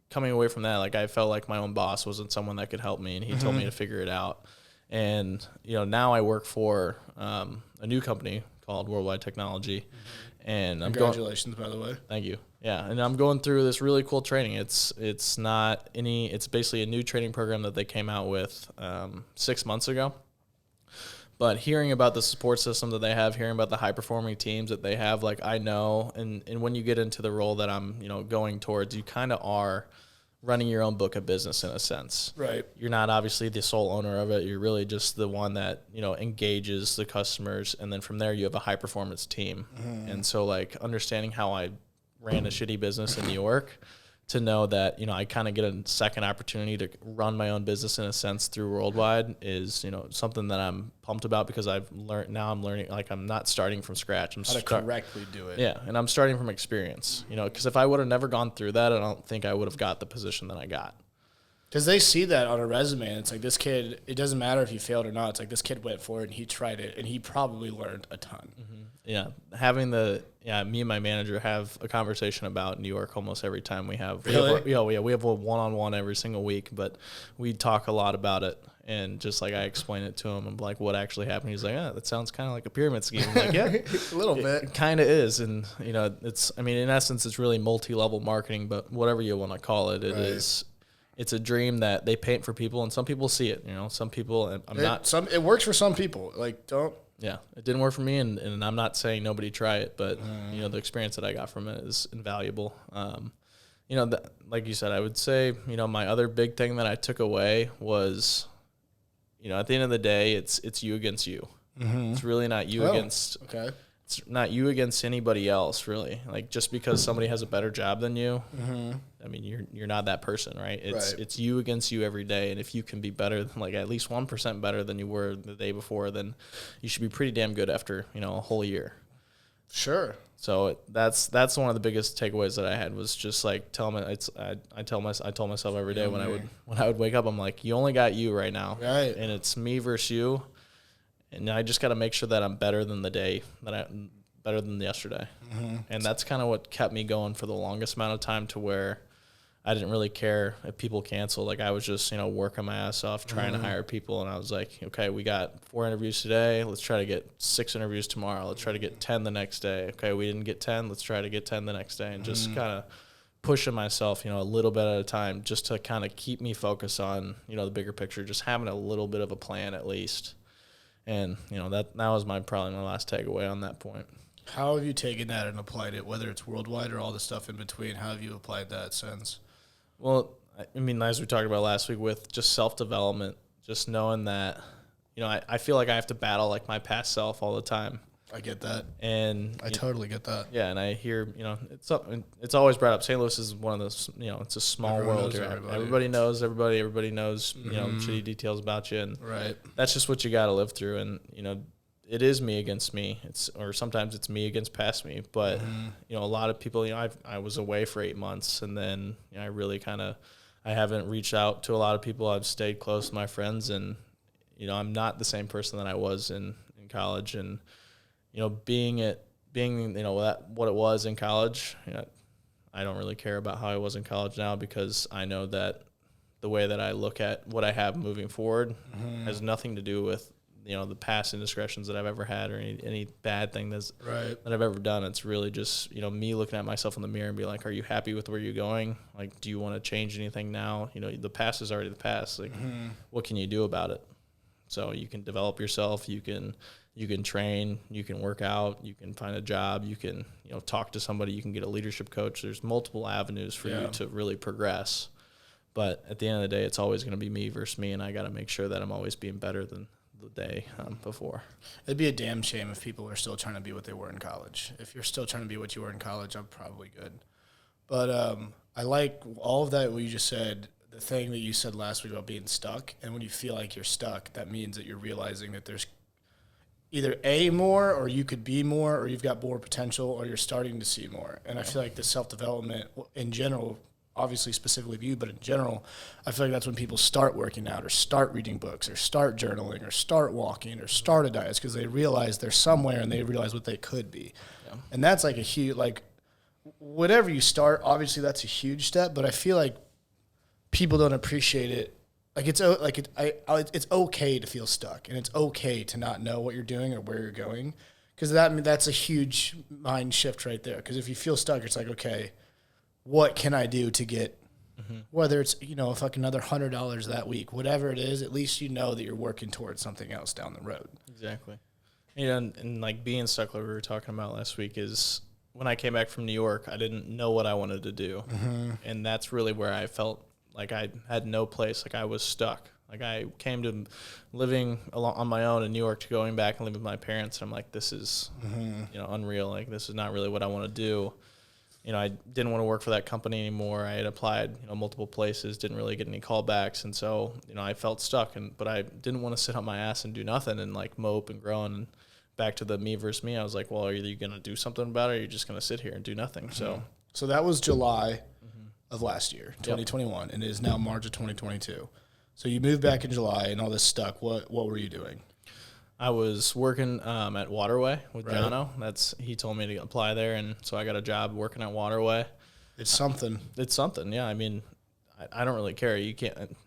coming away from that, like I felt like my own boss wasn't someone that could help me and he told me to figure it out. And, now I work for a new company called Worldwide Technology. And Congratulations, by the way. Thank you. Yeah, and I'm going through this really cool training. It's basically a new training program that they came out with 6 months ago. But hearing about the support system that they have, hearing about the high-performing teams that they have, like I know, and when you get into the role that I'm, going towards, you kind of are running your own book of business in a sense. Right. You're not obviously the sole owner of it. You're really just the one that, engages the customers. And then from there, you have a high-performance team. And so, like, understanding how I ran a shitty business in New York, to know that, I kind of get a second opportunity to run my own business in a sense through Worldwide is, something that I'm pumped about because I'm learning, like I'm not starting from scratch. How to correctly do it. Yeah, and I'm starting from experience, because if I would have never gone through that, I don't think I would have got the position that I got. Because they see that on a resume, and it's like this kid, it doesn't matter if he failed or not. It's like this kid went for it, and he tried it, and he probably learned a ton. Yeah, having the yeah, me and my manager have a conversation about New York almost every time we have. Really? We have a one-on-one every single week, but we talk a lot about it. And just like I explain it to him, I'm like, what actually happened? He's like, that sounds kind of like a pyramid scheme. I'm like, yeah, a little bit. It kind of is. And, I mean, in essence, it's really multi-level marketing, but whatever you want to call it, it's a dream that they paint for people, and some people see it. Some people, it works for some people. Like, don't. Yeah, it didn't work for me, and I'm not saying nobody try it, but the experience that I got from it is invaluable. Like you said, I would say, my other big thing that I took away was, at the end of the day, it's you against you. Mm-hmm. It's really not you against. Okay. It's not you against anybody else, really. Like, just because somebody has a better job than you, I mean, you're not that person, right? It's you against you every day, and if you can be better, like at least 1% better than you were the day before, then you should be pretty damn good after a whole year. Sure. So that's one of the biggest takeaways that I had was just like I told myself every day when I would wake up, I'm like, you only got you right now, right? And it's me versus you. And I just got to make sure that I'm better than better than yesterday. Mm-hmm. And that's kind of what kept me going for the longest amount of time, to where I didn't really care if people canceled. Like, I was just, working my ass off trying to hire people. And I was like, okay, we got 4 interviews today. Let's try to get 6 interviews tomorrow. Let's try to get 10 the next day. Okay, we didn't get 10. Let's try to get 10 the next day. And just kind of pushing myself, a little bit at a time, just to kind of keep me focused on, the bigger picture, just having a little bit of a plan at least. And, that was probably my last takeaway on that point. How have you taken that and applied it, whether it's worldwide or all the stuff in between? How have you applied that since? Well, I mean, as we talked about last week with just self-development, just knowing that, I feel like I have to battle like my past self all the time. I get that. And I totally get that. Yeah, and I hear, it's always brought up. St. Louis is one of those, it's a small world here. Everybody knows everybody. Everybody knows, shitty details about you. And right. That's just what you got to live through. And, it is me against me. Or sometimes it's me against past me. But, a lot of people, I was away for 8 months, and then I really I haven't reached out to a lot of people. I've stayed close to my friends, and, I'm not the same person that I was in college. And, being what it was in college, I don't really care about how I was in college now, because I know that the way that I look at what I have moving forward has nothing to do with, the past indiscretions that I've ever had, or any bad thing that I've ever done. It's really just, me looking at myself in the mirror and be like, are you happy with where you're going? Like, do you want to change anything now? The past is already the past. Like, what can you do about it? So you can develop yourself. You can train, you can work out, you can find a job, you can, talk to somebody, you can get a leadership coach. There's multiple avenues for you to really progress. But at the end of the day, it's always going to be me versus me, and I got to make sure that I'm always being better than the day before. It'd be a damn shame if people are still trying to be what they were in college. If you're still trying to be what you were in college, I'm probably good. But I like all of that, what you just said. The thing that you said last week about being stuck, and when you feel like you're stuck, that means that you're realizing that there's either more, or you could be more, or you've got more potential, or you're starting to see more. And I feel like the self-development in general, obviously specifically of you, but in general, I feel like that's when people start working out, or start reading books, or start journaling, or start walking, or start a diet, because they realize they're somewhere and they realize what they could be. Yeah. And that's like a huge, like, whatever you start, obviously that's a huge step, but I feel like people don't appreciate it. Like, it's okay to feel stuck, and it's okay to not know what you're doing or where you're going, because that's a huge mind shift right there. Because if you feel stuck, it's like, okay, what can I do to get, whether it's fucking another $100 that week, whatever it is, at least you know that you're working towards something else down the road. Exactly. And like being stuck, like we were talking about last week, is when I came back from New York, I didn't know what I wanted to do, and that's really where I felt like I had no place. Like, I was stuck. Like, I came to living on my own in New York to going back and living with my parents. And I'm like, this is, unreal. Like, this is not really what I want to do. I didn't want to work for that company anymore. I had applied, multiple places, didn't really get any callbacks. And so, I felt stuck. But I didn't want to sit on my ass and do nothing and like mope and groan. And back to the me versus me, I was like, well, are you going to do something about it, or are you just going to sit here and do nothing? So that was July of last year, 2021, and it is now March of 2022. So you moved back in July, and all this stuck. What were you doing? I was working at Waterway with Jono. He told me to apply there, and so I got a job working at Waterway. It's something. It's something, yeah. I mean, I don't really care. You can't.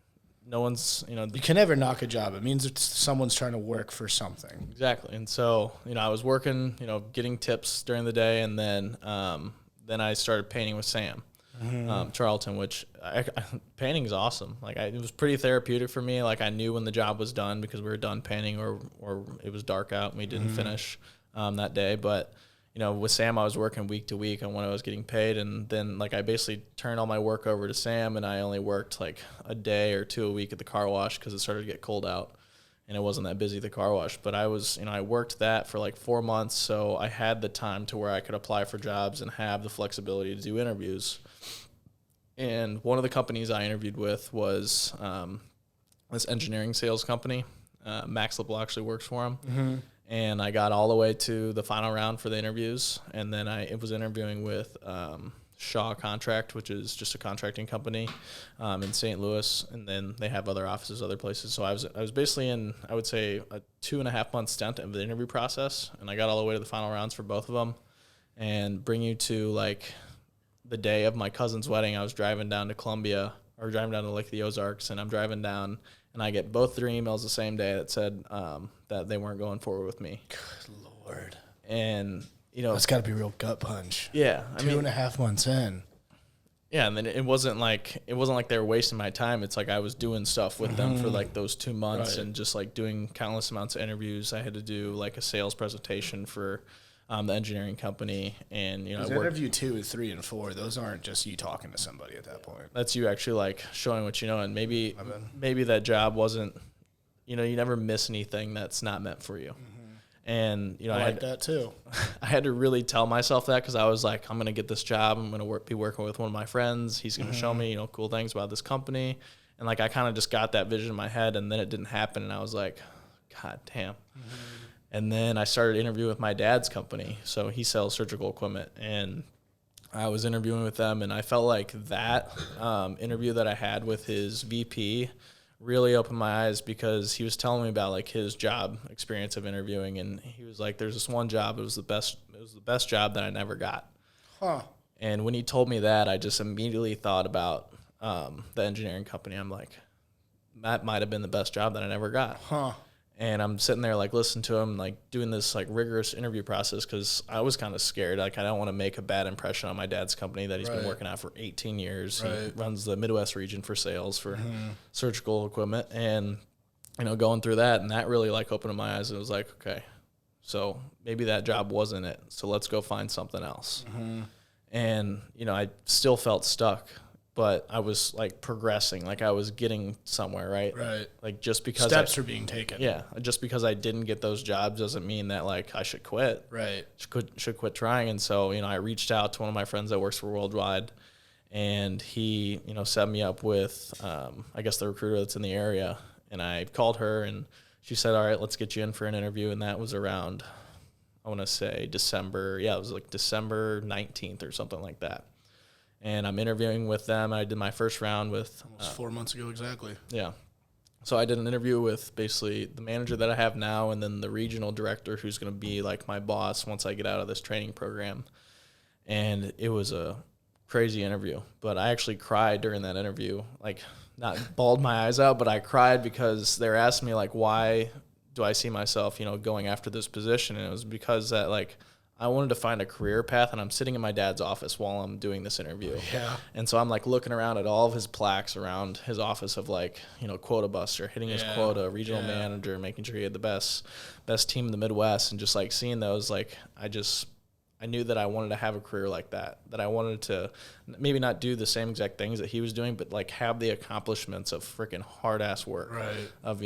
No one's, you can never knock a job. It means it's someone's trying to work for something. Exactly. And so, I was working, getting tips during the day, and then I started painting with Sam, Charlton, which painting is awesome. Like, it was pretty therapeutic for me. Like, I knew when the job was done because we were done painting, or it was dark out and we didn't finish that day. But with Sam, I was working week to week on when I was getting paid, and then I basically turned all my work over to Sam, and I only worked a day or two a week at the car wash because it started to get cold out, and it wasn't that busy at the car wash. But I was, I worked that for 4 months, so I had the time to where I could apply for jobs and have the flexibility to do interviews. And one of the companies I interviewed with was this engineering sales company. Max LeBlanc actually works for him. Mm-hmm. And I got all the way to the final round for the interviews, and then I was interviewing with Shaw Contract, which is just a contracting company in St. Louis, and then they have other offices other places. So I was basically in, I would say, a 2.5 month stint of the interview process, and I got all the way to the final rounds for both of them. And bring you to the day of my cousin's wedding, I was driving down to Columbia, or driving down to the Ozarks, and I'm driving down, and I get both their emails the same day that said that they weren't going forward with me. Good Lord. And, that's got to be a real gut punch. Yeah. 2.5 months in. Yeah, and then it wasn't like they were wasting my time. It's I was doing stuff with them for those 2 months, and just doing countless amounts of interviews. I had to do a sales presentation for the engineering company, and interview 2, 3, and 4. Those aren't just you talking to somebody at that point. That's you actually showing what you know, and maybe that job wasn't. You never miss anything that's not meant for you. Mm-hmm. And I like that too. I had to really tell myself that, because I was I'm going to get this job. I'm going to be working with one of my friends. He's going to show me cool things about this company, and I kind of just got that vision in my head, and then it didn't happen, and I was like, God damn. Mm-hmm. And then I started interviewing with my dad's company. So he sells surgical equipment, and I was interviewing with them, and I felt like that interview that I had with his VP really opened my eyes, because he was telling me about his job experience of interviewing, and he was like, there's this one job, it was the best job that I never got. Huh. And when he told me that, I just immediately thought about the engineering company. I'm like, that might have been the best job that I never got. Huh. And I'm sitting there listening to him, doing this rigorous interview process, because I was kind of scared. I don't want to make a bad impression on my dad's company that he's been working at for 18 years. He runs the Midwest region for sales for surgical equipment, and going through that, and that really opened my eyes. It was okay, so maybe that job wasn't it. So let's go find something else. Mm-hmm. And I still felt stuck, but I was progressing, I was getting somewhere, right? Right. Just because steps are being taken. Yeah. Just because I didn't get those jobs doesn't mean that I should quit. Right. Should quit trying. And so, I reached out to one of my friends that works for Worldwide, and he, set me up with, I guess the recruiter that's in the area. And I called her, and she said, all right, let's get you in for an interview. And that was around, I want to say December. Yeah, it was December 19th or something like that. And I'm interviewing with them. I did my first round with... Almost 4 months ago, exactly. Yeah. So I did an interview with basically the manager that I have now, and then the regional director who's going to be my boss once I get out of this training program. And it was a crazy interview. But I actually cried during that interview. Not bawled my eyes out, but I cried because they were asking me, why do I see myself, going after this position? And it was because that, I wanted to find a career path, and I'm sitting in my dad's office while I'm doing this interview. Yeah. And so I'm looking around at all of his plaques around his office of quota buster, hitting his quota, regional manager, making sure he had the best team in the Midwest, and just seeing those, I knew that I wanted to have a career like that I wanted to maybe not do the same exact things that he was doing, but have the accomplishments of freaking hard ass work. Right. Of,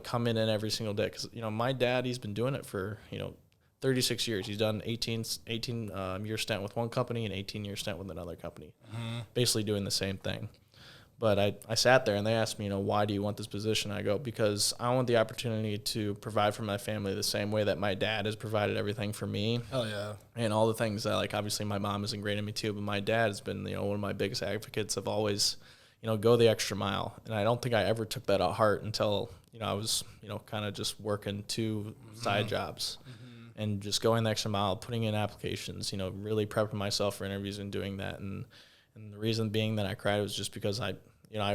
coming in every single day. 'Cause, my dad, he's been doing it for, 36 years. He's done 18 year stint with one company and 18-year stint with another company, basically doing the same thing. But I sat there, and they asked me, why do you want this position? I go, because I want the opportunity to provide for my family the same way that my dad has provided everything for me. Hell yeah. And all the things that, obviously my mom has ingrained in me too, but my dad has been, one of my biggest advocates of always, go the extra mile. And I don't think I ever took that to heart until I was, kind of just working 2 side jobs and just going the extra mile, putting in applications, really prepping myself for interviews and doing that. And the reason being that I cried was just because I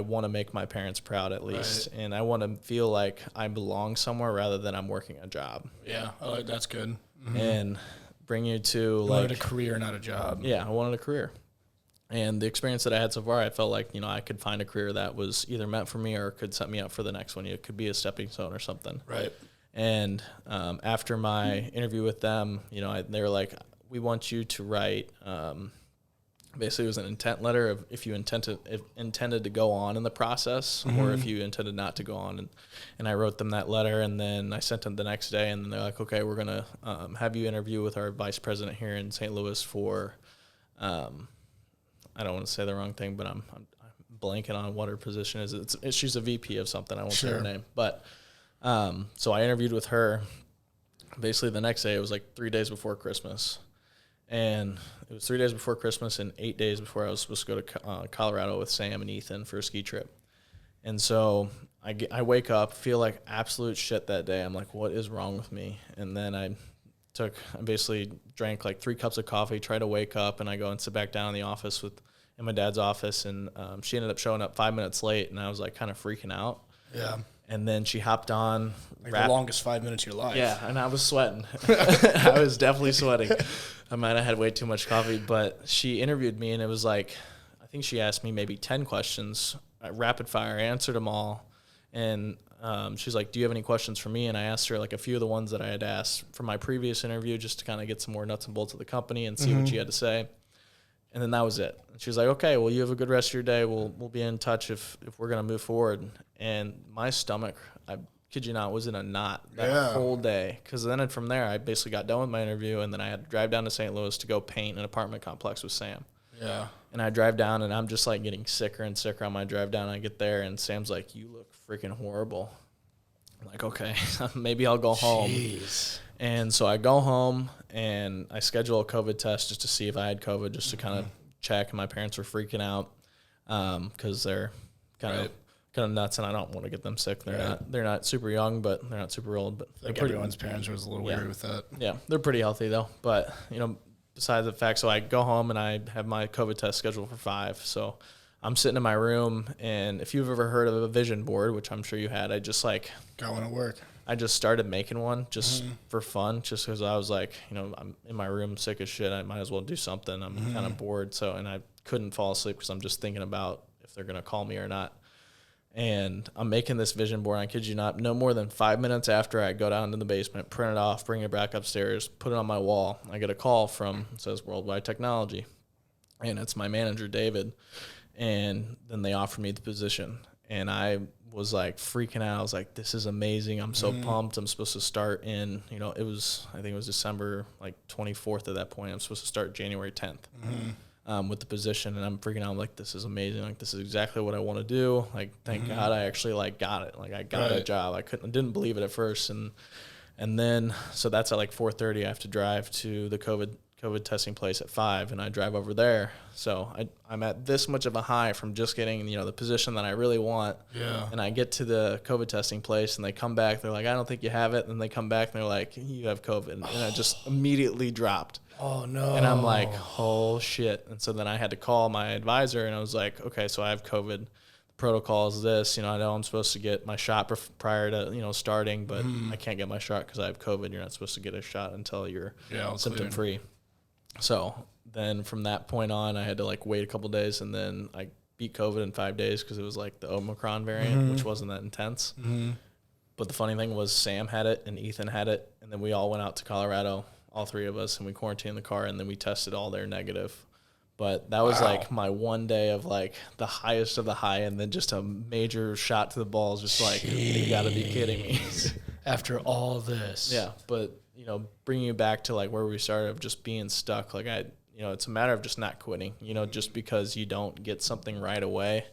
want to make my parents proud at least. Right. And I want to feel like I belong somewhere rather than I'm working a job. Yeah. Oh, that's good. And bring you to you wanted a career, not a job. Yeah, I wanted a career. And the experience that I had so far, I felt like, I could find a career that was either meant for me or could set me up for the next one. It could be a stepping stone or something. Right. And after my interview with them, they were like, we want you to write, basically it was an intent letter of if you intended to go on in the process or if you intended not to go on. And I wrote them that letter, and then I sent them the next day, and they're like, okay, we're going to have you interview with our vice president here in St. Louis for I don't want to say the wrong thing, but I'm blanking on what her position is. She's a VP of something. I won't say her name. But so I interviewed with her. Basically, the next day, it was like 3 days before Christmas. And it was 3 days before Christmas and 8 days before I was supposed to go to Colorado with Sam and Ethan for a ski trip. And so I wake up, feel like absolute shit that day. I'm like, what is wrong with me? And then I basically drank like 3 cups of coffee, try to wake up, and I go and sit back down in the office in my dad's office, and she ended up showing up 5 minutes late, and I was like kind of freaking out. Yeah. And then she hopped on. The longest 5 minutes of your life. Yeah, and I was sweating. I was definitely sweating. I might have had way too much coffee, but she interviewed me, and it was like, I think she asked me maybe 10 questions, rapid fire, I answered them all, and she's like, do you have any questions for me? And I asked her like a few of the ones that I had asked from my previous interview just to kind of get some more nuts and bolts of the company and see what she had to say. And then that was it. And she was like, okay, well, you have a good rest of your day. We'll be in touch if we're going to move forward. And my stomach, I kid you not, was in a knot that whole day. Because then from there, I basically got done with my interview, and then I had to drive down to St. Louis to go paint an apartment complex with Sam. Yeah. And I drive down, and I'm just like getting sicker and sicker on my drive down. I get there, and Sam's like, you look freaking horrible. I'm like, okay, maybe I'll go home. Jeez. And so I go home, and I schedule a COVID test just to see if I had COVID, just to kind of check. And my parents were freaking out because they're kind of nuts, and I don't want to get them sick. They're not super young, but they're not super old. But like everyone's parents was a little weary with that. Yeah, they're pretty healthy though. But besides the fact, so I go home and I have my COVID test scheduled for 5. So I'm sitting in my room, and if you've ever heard of a vision board, which I'm sure you had, I just like going to work. I just started making one just for fun, just because I was like, I'm in my room sick as shit. I might as well do something. I'm kind of bored. So, and I couldn't fall asleep because I'm just thinking about if they're going to call me or not. And I'm making this vision board. I kid you not, no more than 5 minutes after I go down to the basement, print it off, bring it back upstairs, put it on my wall. I get a call from, it says Worldwide Technology. And it's my manager, David. And then they offered me the position. And I was like freaking out. I was like, this is amazing. I'm so pumped. I'm supposed to start in, I think it was December like 24th at that point. I'm supposed to start January 10th with the position. And I'm freaking out. I'm like, this is amazing. Like, this is exactly what I want to do. Like, thank God I actually like got it. Like, I got a job. I didn't believe it at first. And then, so that's at like 4:30. I have to drive to the COVID testing place at 5, and I drive over there. So I'm at this much of a high from just getting, the position that I really want. Yeah. And I get to the COVID testing place, and they come back. They're like, I don't think you have it. And they come back, and they're like, you have COVID. And I just immediately dropped. Oh, no. And I'm like, oh, shit. And so then I had to call my advisor, and I was like, okay, so I have COVID. The protocol is this. I know I'm supposed to get my shot prior to, starting, but I can't get my shot because I have COVID. You're not supposed to get a shot until you're symptom-free. So then from that point on, I had to like wait a couple days, and then I beat COVID in 5 days because it was like the Omicron variant, which wasn't that intense. But the funny thing was Sam had it and Ethan had it, and then we all went out to Colorado, all 3 of us, and we quarantined the car, and then we tested all their negative. But that was like my one day of like the highest of the high, and then just a major shot to the balls, just like, you got to be kidding me. After all this. Yeah, but bringing you back to like where we started of just being stuck, like it's a matter of just not quitting, just because you don't get something right away.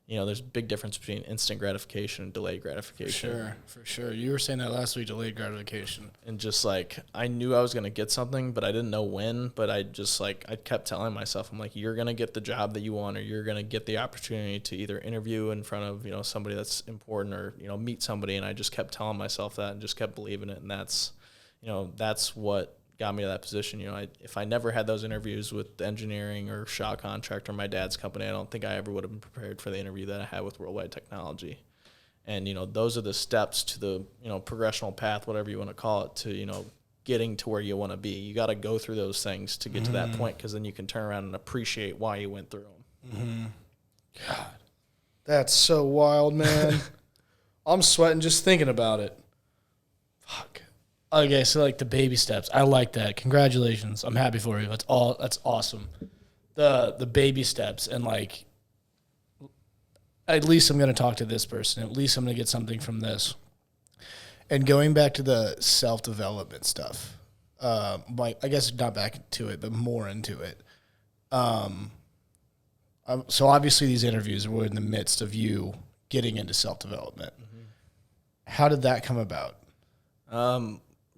there's a big difference between instant gratification and delayed gratification. For sure. You were saying that last week, delayed gratification. And just like, I knew I was going to get something, but I didn't know when. But I just like, I kept telling myself, I'm like, you're going to get the job that you want, or you're going to get the opportunity to either interview in front of, somebody that's important, or, meet somebody. And I just kept telling myself that and just kept believing it. And that's what got me to that position. If I never had those interviews with the engineering or Shaw contract or my dad's company, I don't think I ever would have been prepared for the interview that I had with Worldwide Technology. And, those are the steps to the, progressional path, whatever you want to call it, to, getting to where you want to be. You got to go through those things to get to that point, because then you can turn around and appreciate why you went through them. God, that's so wild, man. I'm sweating just thinking about it. Fuck. Okay, so like the baby steps. I like that. Congratulations. I'm happy for you. That's awesome. The baby steps, and like, at least I'm going to talk to this person. At least I'm going to get something from this. And going back to the self-development stuff, like, I guess not back to it, but more into it. So obviously these interviews were in the midst of you getting into self-development. How did that come about?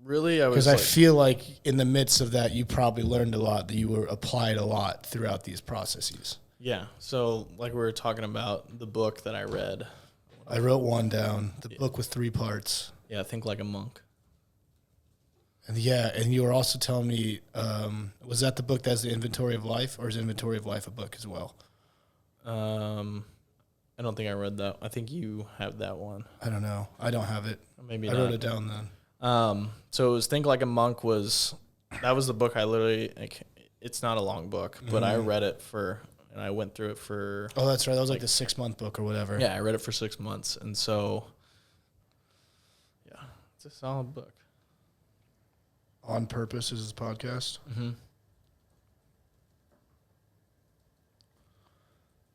Really, I was because I feel like in the midst of that, you probably learned a lot, that you were applied a lot throughout these processes. Yeah. So like we were talking about the book that I read. I wrote one down. The book with 3 parts. Yeah, Think Like a Monk. And you were also telling me, was that the book that's the Inventory of Life, or is Inventory of Life a book as well? I don't think I read that. I think you have that one. I don't know. I don't have it. Maybe I wrote it down then. So it was Think Like a Monk that was the book I literally, like, it's not a long book, but I read it and I went through it for. Oh, that's right. That was like the 6-month book or whatever. Yeah, I read it for 6 months. And so, yeah, it's a solid book. On Purpose is his podcast.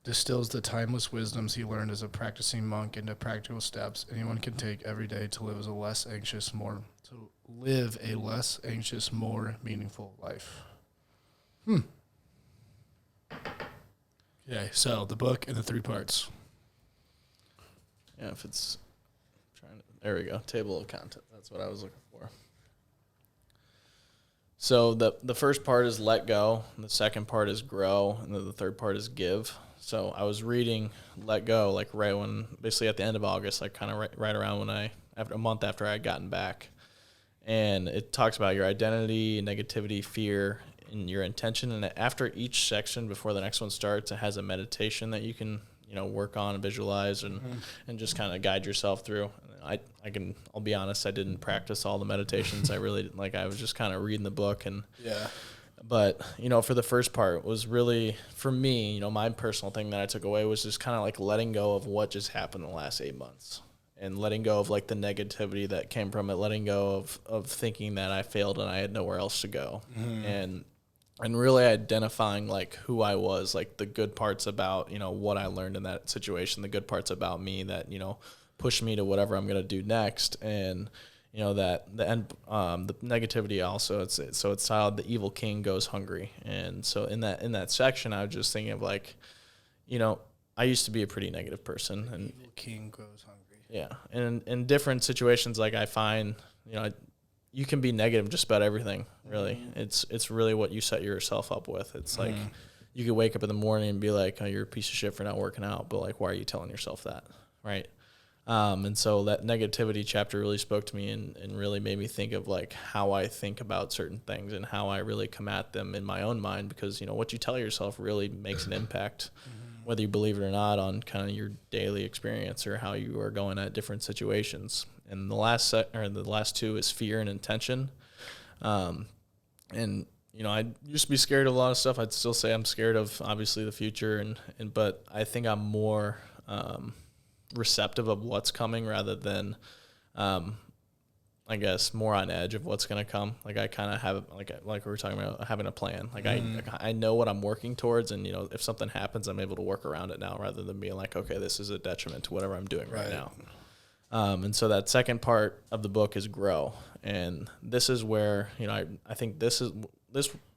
Distills the timeless wisdoms he learned as a practicing monk into practical steps anyone can take every day to live a less anxious, more meaningful life. Okay, so the book and the 3 parts. Yeah, if it's there we go. Table of content. That's what I was looking for. So the first part is let go, the second part is grow, and then the third part is give. So I was reading Let Go, like right when, basically at the end of August, like kind of right around a month after I had gotten back. And it talks about your identity, negativity, fear, and your intention. And after each section, before the next one starts, it has a meditation that you can, work on and visualize and just kind of guide yourself through. I'll be honest, I didn't practice all the meditations. I really, I was just kind of reading the book and. Yeah. But, for the first part was really, for me, my personal thing that I took away was just kind of like letting go of what just happened in the last 8 months, and letting go of like the negativity that came from it, letting go of thinking that I failed and I had nowhere else to go. And really identifying like who I was, like the good parts about, what I learned in that situation, the good parts about me that, pushed me to whatever I'm going to do next. And, that the end, the negativity also, it's titled The Evil King Goes Hungry. And so in that section, I was just thinking of like, I used to be a pretty negative person. And Evil King Goes Hungry. Yeah. And in different situations, like I find, you can be negative just about everything, really. It's really what you set yourself up with. It's like you could wake up in the morning and be like, oh, you're a piece of shit for not working out. But like, why are you telling yourself that? Right. And so that negativity chapter really spoke to me and really made me think of like how I think about certain things and how I really come at them in my own mind, because, what you tell yourself really makes an impact, whether you believe it or not, on kind of your daily experience or how you are going at different situations. And the last 2 is fear and intention. And, I used to be scared of a lot of stuff. I'd still say I'm scared of obviously the future but I think I'm more, receptive of what's coming rather than I guess more on edge of what's going to come. Like I kind of have like we were talking about having a plan. Like I know what I'm working towards, and if something happens, I'm able to work around it now rather than being like, okay, this is a detriment to whatever I'm doing right now. And so that second part of the book is grow, and this is where I think this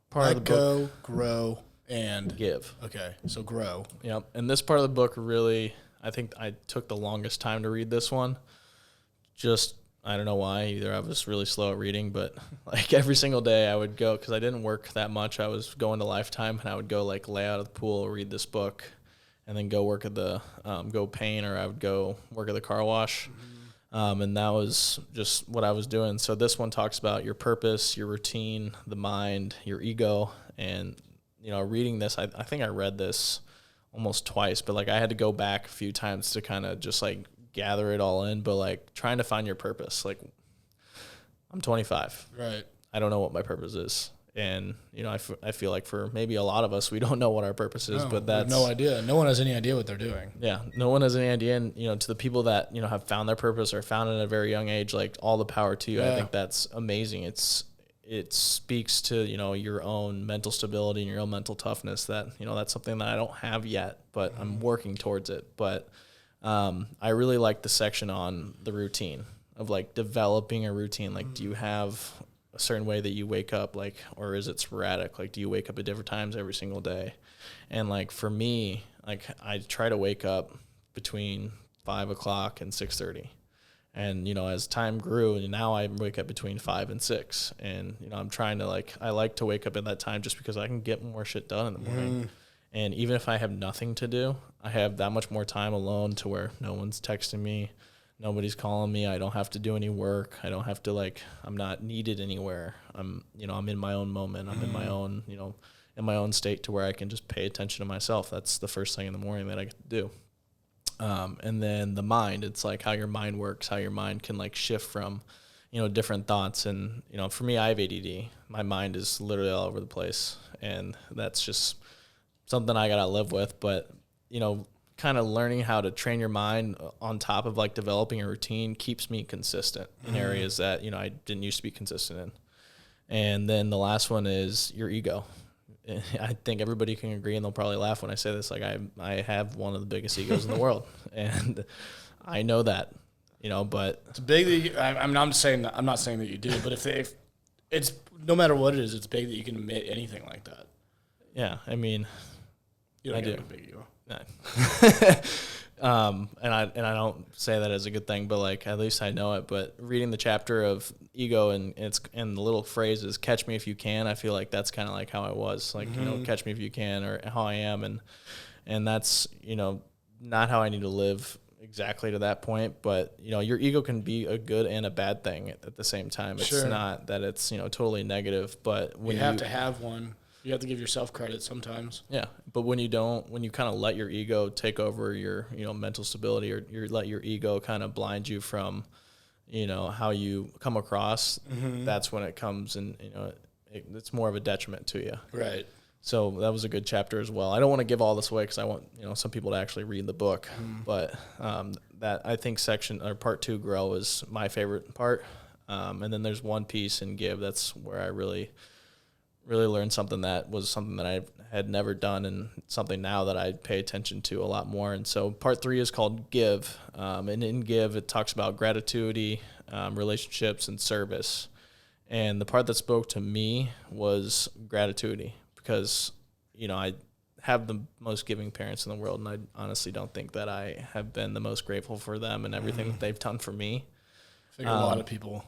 part of the book. Grow, and give. Okay, so grow. Yep. And this part of the book really, I think I took the longest time to read this one. Just, I don't know why. Either I was really slow at reading, but like every single day I would go, because I didn't work that much. I was going to Lifetime, and I would go like lay out at the pool, read this book, and then go work at the, go paint, or I would go work at the car wash. And that was just what I was doing. So this one talks about your purpose, your routine, the mind, your ego. And, reading this, I think I read this almost twice, but like I had to go back a few times to kind of just like gather it all in. But like trying to find your purpose, like I'm 25. Right. I don't know what my purpose is. And, I feel like for maybe a lot of us, we don't know what our purpose is, but that's no idea. No one has any idea what they're doing. Yeah, no one has any idea. And, to the people that, have found their purpose or found it at a very young age, like all the power to you. Yeah. I think that's amazing. It speaks to, your own mental stability and your own mental toughness that, that's something that I don't have yet, but I'm working towards it. But I really like the section on the routine of like developing a routine. Like, do you have a certain way that you wake up, like, or is it sporadic? Like, do you wake up at different times every single day? And like for me, like I try to wake up between 5 o'clock and 6:30. And, as time grew, and now I wake up between 5 and 6. And, I'm trying to I like to wake up at that time just because I can get more shit done in the morning. And even if I have nothing to do, I have that much more time alone to where no one's texting me. Nobody's calling me. I don't have to do any work. I don't have to I'm not needed anywhere. I'm in my own moment. I'm in my own, in my own state to where I can just pay attention to myself. That's the first thing in the morning that I get to do. And then the mind, it's like how your mind works, how your mind can shift from, different thoughts. And, for me, I have ADD. My mind is literally all over the place. And that's just something I got to live with. But, kind of learning how to train your mind on top of developing a routine keeps me consistent in areas that, I didn't used to be consistent in. And then the last one is your ego. I think everybody can agree, and they'll probably laugh when I say this. I have one of the biggest egos in the world, and I know that, but it's big that I'm not saying that you do, but if it's no matter what it is, it's big that you can admit anything like that. Yeah, I mean, you don't I do. have a big ego. No. And I don't say that as a good thing, but at least I know it. But reading the chapter of ego and the little phrases, "Catch me if you can," I feel like that's kind of how I was, "Catch me if you can," or how I am, and that's not how I need to live exactly to that point. But your ego can be a good and a bad thing at the same time. It's not that it's totally negative, but when you have to have one. You have to give yourself credit sometimes. Yeah, but when you kind of let your ego take over your, mental stability, or you let your ego kind of blind you from, how you come across, that's when it comes and, it's more of a detriment to you. Right. So that was a good chapter as well. I don't want to give all this away because I want, some people to actually read the book. But that, I think, part 2, grow, is my favorite part. And then there's one piece in give that's where I really learned something that I had never done, and something now that I pay attention to a lot more. And so part 3 is called Give. And in Give, it talks about gratitude, relationships, and service. And the part that spoke to me was gratitude, because, I have the most giving parents in the world, and I honestly don't think that I have been the most grateful for them and everything that they've done for me. I think a lot of people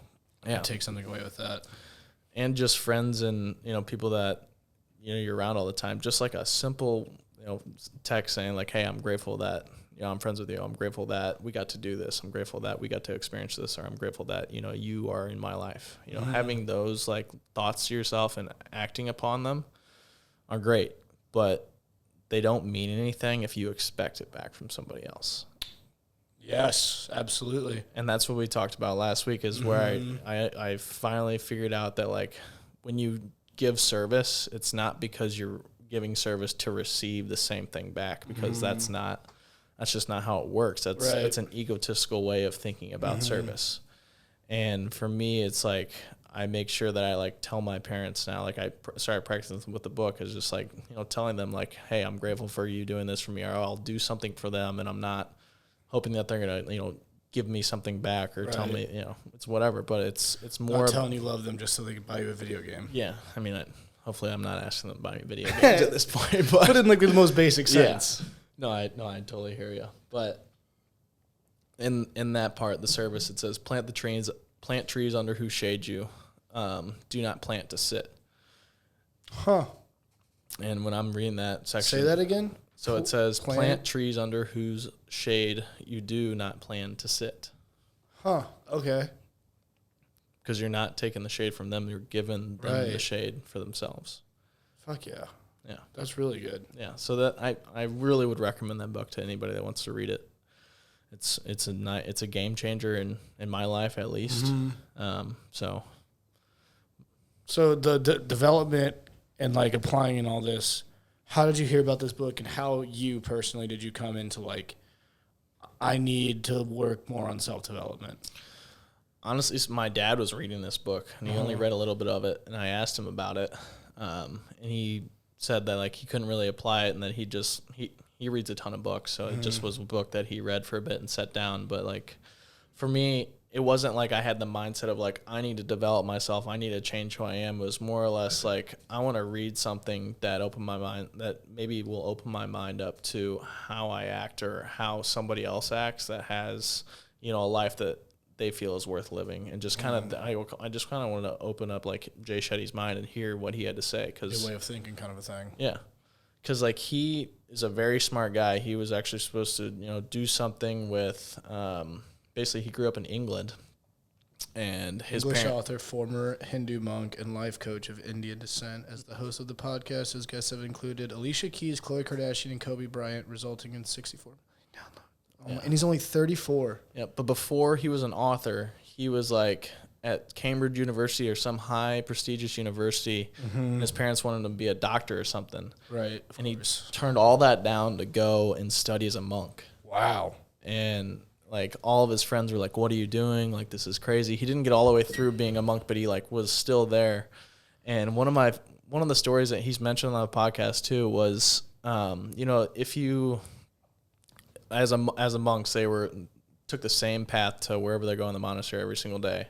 take something away with that. And just friends and, people that, you're around all the time. Just a simple, text saying hey, I'm grateful that, I'm friends with you. I'm grateful that we got to do this. I'm grateful that we got to experience this, or I'm grateful that, you are in my life. Having those thoughts to yourself and acting upon them are great, but they don't mean anything if you expect it back from somebody else. Yes, absolutely. And that's what we talked about last week, is where I finally figured out that when you give service, it's not because you're giving service to receive the same thing back, because that's just not how it works. It's an egotistical way of thinking about service. And for me, it's I make sure that I tell my parents now, I started practicing with the book, is just telling them hey, I'm grateful for you doing this for me, or I'll do something for them, and I'm not hoping that they're gonna give me something back or tell me it's whatever, but it's more not telling you love them just so they can buy you a video game. Yeah, I mean, Hopefully, I'm not asking them to buy me video games at this point. But in like the most basic sense. No, I totally hear you. But in that part, the service, it says plant trees under whose shade you. Do not plant to sit. Huh. And when I'm reading that section, say that again. So it says plant trees under whose shade you do not plan to sit. Huh. Okay. Because you're not taking the shade from them, you're giving them the shade for themselves. Fuck yeah. Yeah. That's really good. Yeah. So that I really would recommend that book to anybody that wants to read it. It's a game changer in my life, at least. Mm-hmm. So the development and like applying and all this, how did you hear about this book, and how you personally did you come into like, I need to work more on self-development? Honestly, my dad was reading this book, and he only read a little bit of it, and I asked him about it, and he said that like he couldn't really apply it, and that he reads a ton of books, so it just was a book that he read for a bit and set down. But like for me, it wasn't like I had the mindset of like I need to develop myself, I need to change who I am. It was more or less like I want to read something that maybe will open my mind up to how I act or how somebody else acts that has, a life that they feel is worth living, and just kind of I just kind of wanted to open up like Jay Shetty's mind and hear what he had to say, because your way of thinking kind of a thing. Yeah, because like he is a very smart guy. He was actually supposed to do something with basically he grew up in England, and his English author, former Hindu monk, and life coach of Indian descent. As the host of the podcast, his guests have included Alicia Keys, Khloe Kardashian, and Kobe Bryant, resulting in 64 million downloads. Yeah. And he's only 34. Yeah, but before he was an author, he was like at Cambridge University or some high prestigious university, and his parents wanted him to be a doctor or something. Right. And he turned all that down to go and study as a monk. Wow. And like all of his friends were like, "What are you doing? Like, this is crazy." He didn't get all the way through being a monk, but he like was still there. And one of the stories that he's mentioned on the podcast too was, if you as a monks, they took the same path to wherever they go in the monastery every single day.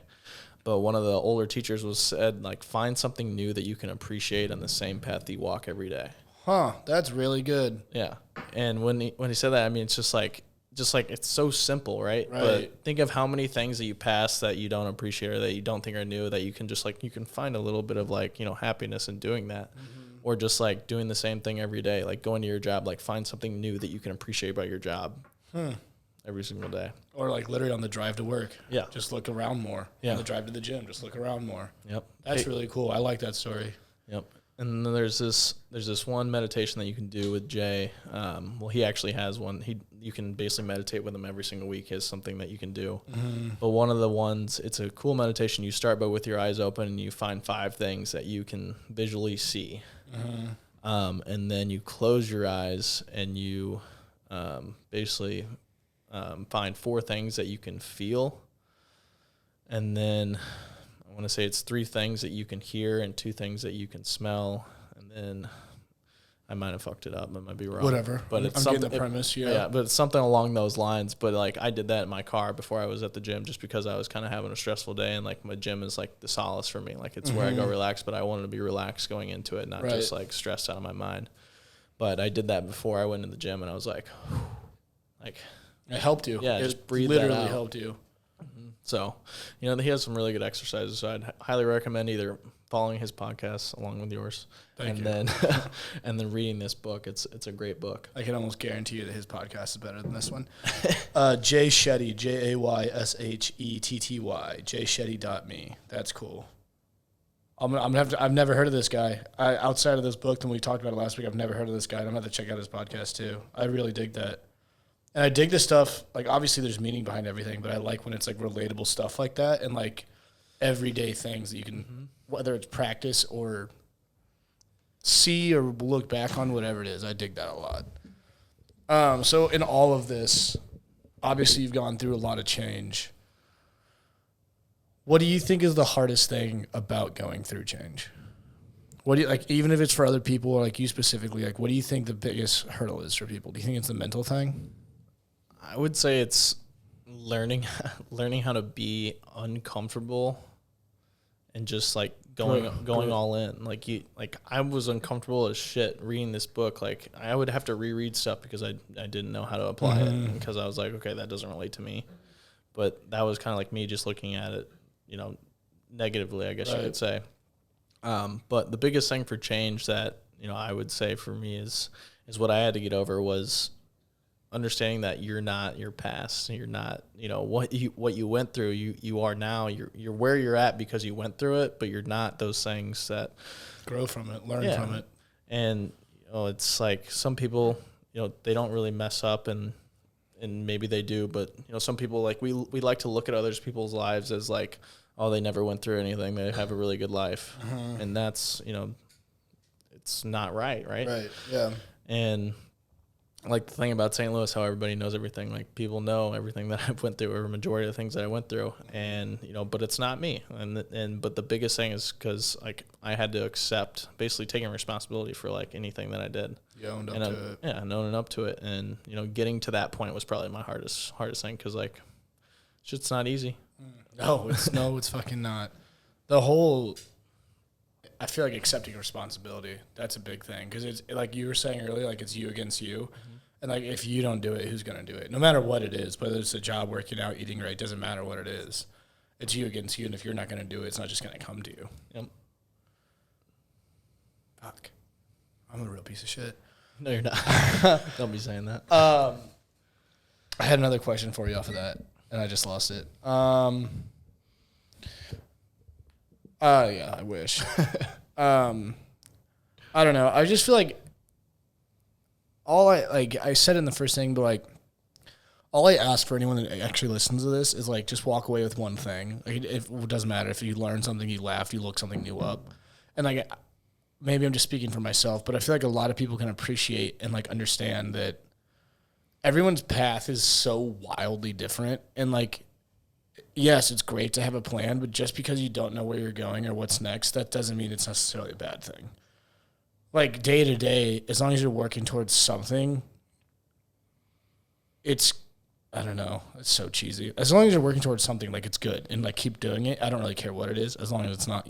But one of the older teachers said, like, find something new that you can appreciate on the same path that you walk every day. Huh, that's really good. Yeah. And when he said that, I mean, it's just like it's so simple, right? But think of how many things that you pass that you don't appreciate or that you don't think are new, that you can just like, you can find a little bit of like, happiness in doing that. Or just like doing the same thing every day, like going to your job, like find something new that you can appreciate about your job every single day. Or like literally on the drive to work. Yeah. Just look around more. Yeah. On the drive to the gym, just look around more. Yep. That's really cool. I like that story. Yep. And then there's this one meditation that you can do with Jay. He actually has one. You can basically meditate with him every single week. He has something that you can do. But one of the ones, it's a cool meditation. You start by with your eyes open and you find 5 things that you can visually see. And then you close your eyes and you basically find 4 things that you can feel. And then I want to say it's 3 things that you can hear and 2 things that you can smell. And then I might have fucked it up. I might be wrong. Whatever. But it's I'm getting the premise. Yeah. But it's something along those lines. But like I did that in my car before I was at the gym, just because I was kind of having a stressful day, and like my gym is like the solace for me. Like it's where I go relax, but I wanted to be relaxed going into it, not just like stressed out of my mind. But I did that before I went in the gym, and I was like, it helped you. Yeah, just breathe literally that out. Helped you. So, he has some really good exercises. So I'd highly recommend either following his podcast along with yours, and then reading this book. It's a great book. I can almost guarantee you that his podcast is better than this one. Jay Shetty, JayShetty, JayShetty.me. That's cool. I'm gonna have to. I've never heard of this guy. Outside of this book, and we talked about it last week. I've never heard of this guy. I'm gonna have to check out his podcast too. I really dig that. And I dig this stuff. Like, obviously, there's meaning behind everything, but I like when it's like relatable stuff like that, and like everyday things that you can, whether it's practice or see or look back on, whatever it is. I dig that a lot. So in all of this, obviously, you've gone through a lot of change. What do you think is the hardest thing about going through change? What do you like, even if it's for other people or like you specifically, like what do you think the biggest hurdle is for people? Do you think it's the mental thing? I would say it's learning how to be uncomfortable and just like going all in. I was uncomfortable as shit reading this book. Like I would have to reread stuff because I didn't know how to apply it, because I was like, okay, that doesn't relate to me. But that was kind of like me just looking at it, negatively, I guess you could say. But the biggest thing for change that, I would say for me is what I had to get over was understanding that you're not your past. You're not, what you went through, you are now. You're where you're at because you went through it, but you're not those things that grow from it, learn from it. And, it's like some people, they don't really mess up, and maybe they do, but some people, like we like to look at other people's lives as like, oh, they never went through anything, they have a really good life. And that's, it's not right. Right, yeah. And like the thing about St. Louis, how everybody knows everything, like people know everything that I've went through, or a majority of the things that I went through, and but it's not me. But the biggest thing is because like I had to accept basically taking responsibility for like anything that I did. You owned up to it. Yeah, and owning up to it, and getting to that point was probably my hardest thing, because like shit's not easy. No, it's fucking not. I feel like accepting responsibility, that's a big thing, because it's like you were saying earlier, like it's you against you. And like if you don't do it, who's going to do it? No matter what it is, whether it's a job, working out, eating right, doesn't matter what it is. It's you against you, and if you're not going to do it, it's not just going to come to you. Yep. Fuck. I'm a real piece of shit. No, you're not. Don't be saying that. I had another question for you off of that, and I just lost it. Yeah, I wish. I don't know. I just feel like I said in the first thing, but like all I ask for anyone that actually listens to this is like just walk away with one thing. Like it doesn't matter if you learn something, you laughed, you look something new up, and like maybe I'm just speaking for myself, but I feel like a lot of people can appreciate and like understand that everyone's path is so wildly different, and like. Yes, it's great to have a plan, but just because you don't know where you're going or what's next, that doesn't mean it's necessarily a bad thing. Like day to day, as long as you're working towards something, I don't know, it's so cheesy. As long as you're working towards something, like it's good, and like keep doing it. I don't really care what it is, as long as it's not,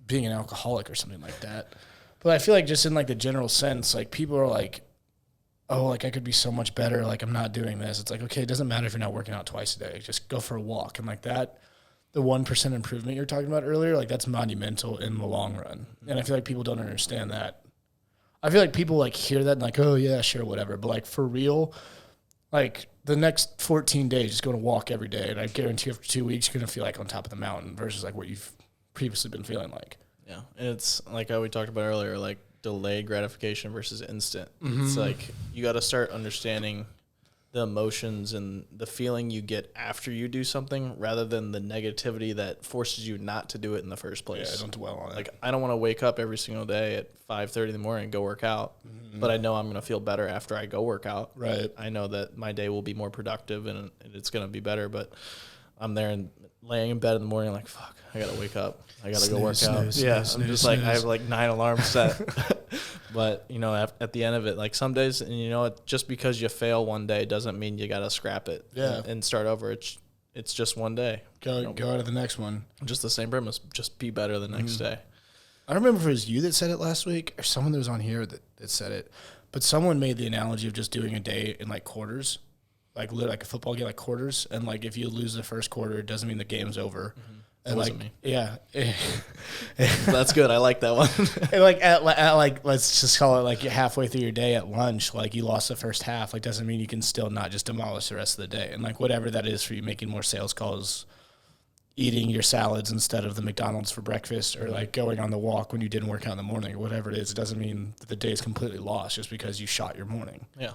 being an alcoholic or something like that. But I feel like just in like the general sense, like people are like, oh, like I could be so much better, like I'm not doing this. It's like, okay, it doesn't matter if you're not working out twice a day. Just go for a walk. And like that, the 1% improvement you're talking about earlier, like that's monumental in the long run. And I feel like people don't understand that. I feel like people like hear that and like, oh yeah, sure, whatever. But like for real, like the next 14 days, just go to walk every day. And I guarantee after 2 weeks, you're going to feel like on top of the mountain versus like what you've previously been feeling like. Yeah. And it's like how we talked about earlier, like delayed gratification versus instant. It's like you got to start understanding the emotions and the feeling you get after you do something rather than the negativity that forces you not to do it in the first place. Yeah, don't dwell on it. Like I don't want to wake up every single day at 5:30 in the morning and go work out, but I know I'm going to feel better after I go work out. Right. I know that my day will be more productive and it's going to be better, but I'm there and laying in bed in the morning like, fuck, I got to wake up. I got to go work out. I'm just like, I have like 9 alarms set. But, at the end of it, like some days, and just because you fail one day doesn't mean you got to scrap it and start over. It's just one day. Go out to the next one. Just the same premise, just be better the next day. I don't remember if it was you that said it last week or someone that was on here that said it, but someone made the analogy of just doing a day in like quarters. Like a football game, like quarters, and like if you lose the first quarter, it doesn't mean the game's over. That wasn't me. Yeah, that's good. I like that one. And like at like let's just call it like halfway through your day at lunch, like you lost the first half. Like doesn't mean you can still not just demolish the rest of the day. And like whatever that is for you, making more sales calls, eating your salads instead of the McDonald's for breakfast, or like going on the walk when you didn't work out in the morning, or whatever it is. It doesn't mean that the day is completely lost just because you shot your morning. Yeah.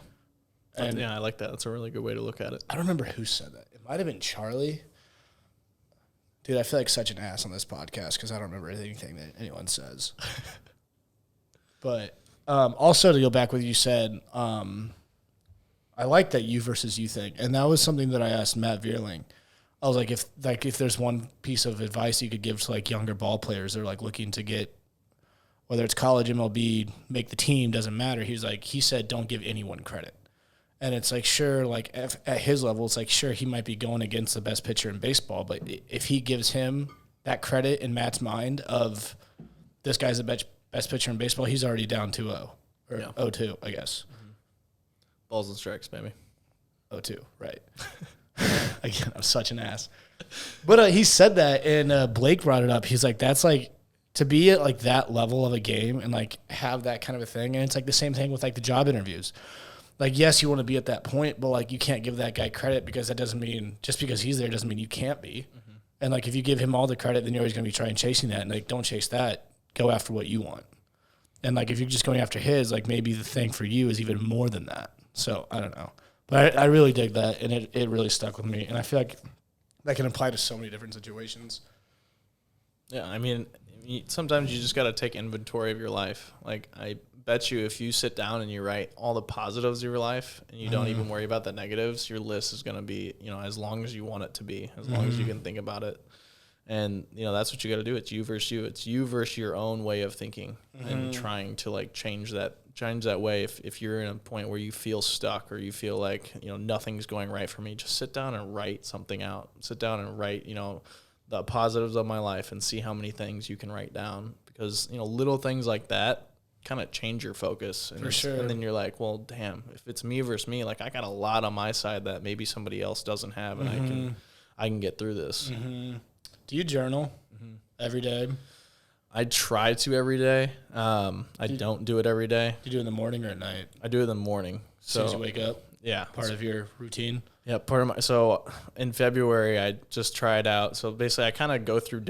And I like that. That's a really good way to look at it. I don't remember who said that. It might have been Charlie. Dude, I feel like such an ass on this podcast because I don't remember anything that anyone says. But also to go back with what you said, I like that you versus you thing. And that was something that I asked Matt Vierling. I was like, if there's one piece of advice you could give to like younger ball players that are like looking to get, whether it's college, MLB, make the team, doesn't matter. He said, don't give anyone credit. And it's like, sure, like at his level, it's like, sure, he might be going against the best pitcher in baseball, but if he gives him that credit in Matt's mind of this guy's the best pitcher in baseball. He's already down 2-0 or 0-2, I guess. Balls and strikes, baby. 0-2, right. Again, I'm such an ass. But he said that, and Blake brought it up. He's like, that's like, to be at like that level of a game and like have that kind of a thing. And it's like the same thing with like the job interviews. Like, yes, you want to be at that point, but like you can't give that guy credit because that doesn't mean, just because he's there doesn't mean you can't be. Mm-hmm. And like if you give him all the credit, then you're always going to be trying chasing that. And like, don't chase that. Go after what you want. And like if you're just going after his, like maybe the thing for you is even more than that. So I don't know. But I really dig that, and it really stuck with me. And I feel like that can apply to so many different situations. Yeah, I mean, sometimes you just got to take inventory of your life. Like, I bet you if you sit down and you write all the positives of your life and you don't even worry about the negatives, your list is going to be, as long as you want it to be, as long as you can think about it. And, that's what you got to do. It's you versus you. It's you versus your own way of thinking and trying to, like, change that way. If you're in a point where you feel stuck or you feel like, nothing's going right for me, just sit down and write something out. Sit down and write, the positives of my life and see how many things you can write down, because little things like that kind of change your focus. And for sure. And then you're like, well, damn, if it's me versus me, like I got a lot on my side that maybe somebody else doesn't have, and I can get through this. Do you journal every day? I try to every day. I don't do it every day. Do you do it in the morning or at night? I do it in the morning. So as soon as you wake up? Yeah. Part of your routine? Yeah, so in February, I just tried out. So basically, I kind of go through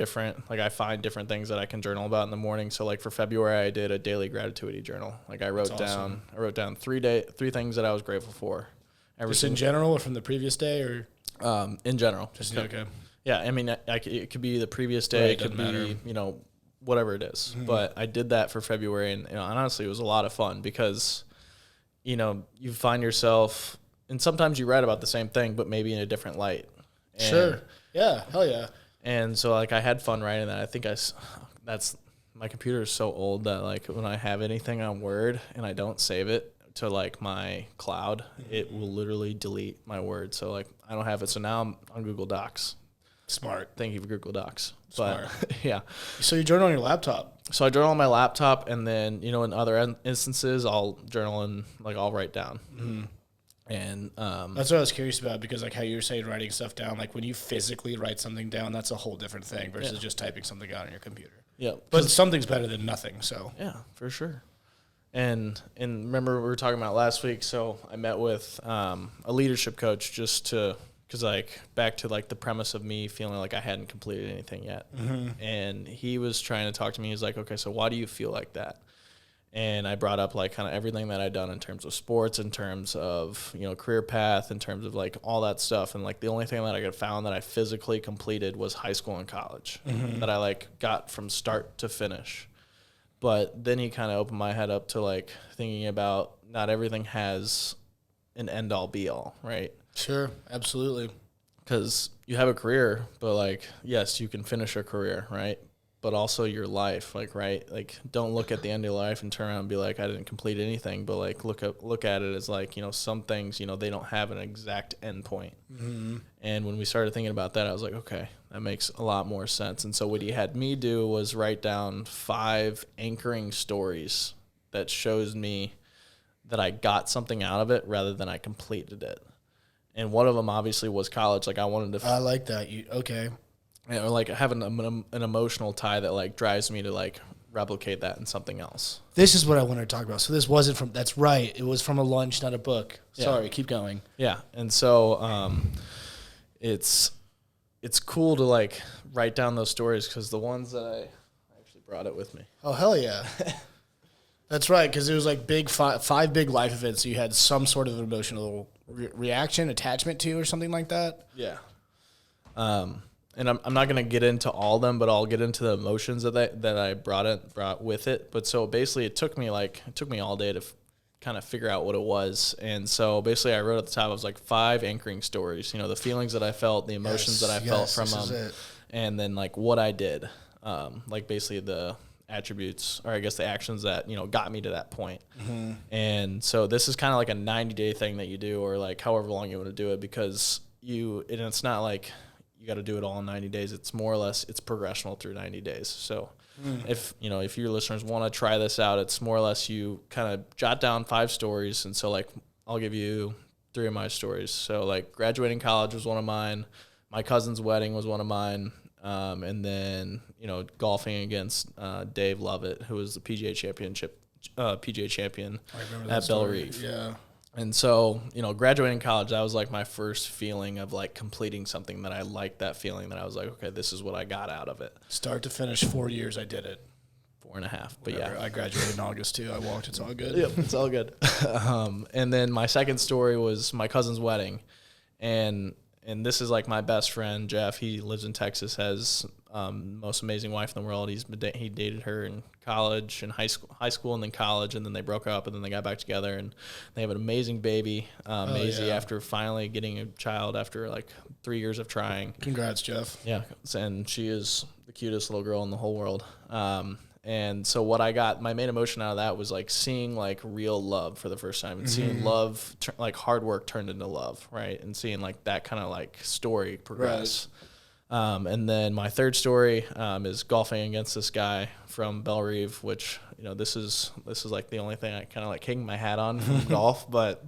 I find different things that I can journal about in the morning. So like for February, I did a daily gratitude journal. Like I wrote down 3 things that I was grateful for. Just in general or from the previous day or? In general. Just okay. Yeah, I mean, it could be the previous day. Right, it could be, whatever it is. But I did that for February, and honestly, it was a lot of fun because, you find yourself. And sometimes you write about the same thing, but maybe in a different light. And sure. Yeah. Hell yeah. And so, like, I had fun writing that. I think my computer is so old that, like, when I have anything on Word and I don't save it to, like, my cloud, it will literally delete my Word. So, like, I don't have it. So now I'm on Google Docs. Smart. Thank you for Google Docs. Smart. But, yeah. So you journal on your laptop? So I journal on my laptop, and then, in other instances, I'll journal and, like, I'll write down. And that's what I was curious about, because like how you were saying writing stuff down, like when you physically write something down, that's a whole different thing versus just typing something out on your computer. Yeah, but something's better than nothing. So yeah, for sure. And remember we were talking about last week. So I met with a leadership coach because like back to like the premise of me feeling like I hadn't completed anything yet, and he was trying to talk to me. He's like, okay, so why do you feel like that? And I brought up like kind of everything that I'd done in terms of sports, in terms of, career path, in terms of like all that stuff. And like the only thing that I could found that I physically completed was high school and college that I like got from start to finish. But then he kind of opened my head up to like thinking about not everything has an end all be all, right? Sure. Absolutely. Because you have a career, but like, yes, you can finish a career, right? But also your life, like, right? Like, don't look at the end of your life and turn around and be like, I didn't complete anything. But like, look at it as like, some things, they don't have an exact end point. And when we started thinking about that, I was like, okay, that makes a lot more sense. And so what he had me do was write down 5 anchoring stories that shows me that I got something out of it rather than I completed it. And one of them obviously was college. Like I wanted to. I like that. Okay. Or like having an emotional tie that like drives me to like replicate that in something else. This is what I wanted to talk about. So this wasn't from. That's right. It was from a lunch, not a book. Yeah. Sorry. Keep going. Yeah, and so it's cool to like write down those stories because the ones that I actually brought it with me. Oh hell yeah. That's right, because it was like big 5 big life events you had some sort of emotional reaction, attachment to, or something like that. Yeah. And I'm not going to get into all of them, but I'll get into the emotions that I brought with it. But so basically it took me all day to kind of figure out what it was. And so basically I wrote at the top, it was like 5 anchoring stories, the feelings that I felt, the emotions that I felt from them, and then like what I did, like basically the attributes, or I guess the actions that, got me to that point. And so this is kind of like a 90-day thing that you do, or like however long you want to do it, because and it's not like you got to do it all in 90 days. It's more or less, it's progressional through 90 days. So if your listeners want to try this out, it's more or less you kind of jot down 5 stories. And so like, I'll give you 3 of my stories. So like graduating college was one of mine. My cousin's wedding was one of mine. And then, golfing against Dave Lovett, who was the PGA champion at Belle Reve. Yeah. And so, graduating college, that was like my first feeling of like completing something that I liked, that feeling that I was like, okay, this is what I got out of it. Start to finish, 4 years I did it. 4.5, but Whatever. yeah. I graduated in August too. I walked. It's all good. Yep, it's all good. And then my second story was my cousin's wedding. And this is like my best friend, Jeff. He lives in Texas, has most amazing wife in the world. He dated her in college and high school and then college, and then they broke up and then they got back together and they have an amazing baby, Maisie, after finally getting a child after like 3 years of trying. Congrats, Jeff. Yeah, and she is the cutest little girl in the whole world. And so what I got, my main emotion out of that was like seeing like real love for the first time and seeing love, like hard work turned into love, right? And seeing like that kind of like story progress. Right. And then my third story is golfing against this guy from Belle Reve, which, this is like the only thing I kind of like hang my hat on from golf, but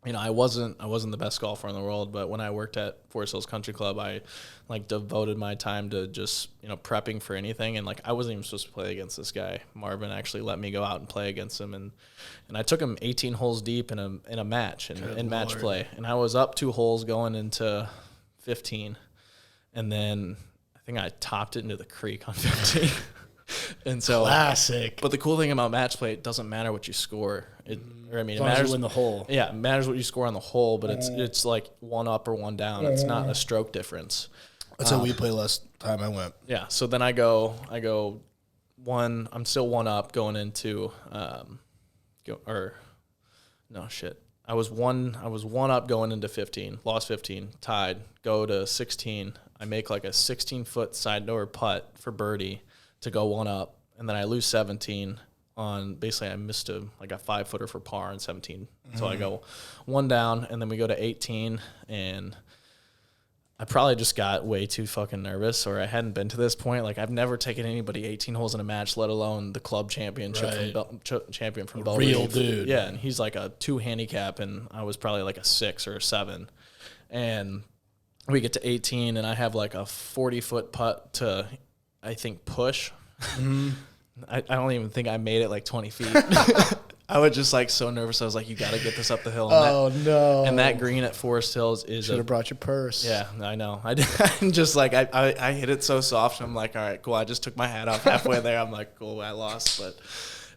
I wasn't the best golfer in the world, but when I worked at Forest Hills Country Club, I like devoted my time to just, prepping for anything. And like, I wasn't even supposed to play against this guy. Marvin actually let me go out and play against him. And I took him 18 holes deep in a match in match play. And I was up 2 holes going into 15. And then I think I topped it into the creek on 15. And so classic. But the cool thing about match play, it doesn't matter what you score. It matters matters you win the hole. Yeah, it matters what you score on the hole, but it's like 1 up or 1 down. It's not a stroke difference. That's how we played last time I went. Yeah. So then I go I'm still 1 up going into I was 1 up going into 15, lost 15, tied, go to 16. I make like a 16-foot side door putt for birdie to go 1 up, and then I lose 17 on basically I missed a 5-footer for par on 17. So I go 1 down, and then we go to 18, and I probably just got way too fucking nervous, or I hadn't been to this point. Like, I've never taken anybody 18 holes in a match, let alone the club championship champion from Belle Reve. Real dude. Yeah, and he's like a 2 handicap, and I was probably like a 6 or a 7. And we get to 18, and I have like a 40-foot putt to, I think, push. I don't even think I made it like 20 feet. I was just like so nervous. I was like, you got to get this up the hill. And no. And that green at Forest Hills is should have brought your purse. Yeah, I know. I just like, I hit it so soft. I'm like, all right, cool. I just took my hat off halfway there. I'm like, cool, I lost. But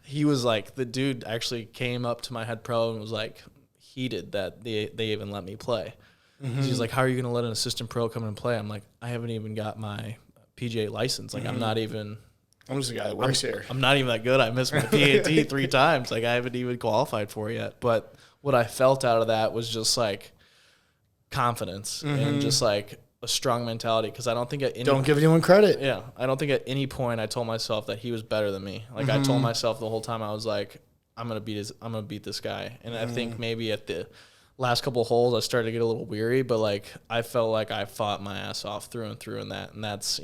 he was like, the dude actually came up to my head pro and was like heated that they even let me play. He's like, how are you going to let an assistant pro come and play? I'm like, I haven't even got my PGA license. Like, I'm just a guy that works here. I'm not even that good. I missed my PAT 3 times. Like, I haven't even qualified for it yet. But what I felt out of that was just like confidence and just like a strong mentality. Because I don't think at any don't give anyone credit. Yeah, I don't think at any point I told myself that he was better than me. Like, I told myself the whole time I was like, I'm gonna beat this guy. And I think maybe at the last couple of holes I started to get a little weary, but like I felt like I fought my ass off through and through in that. And that's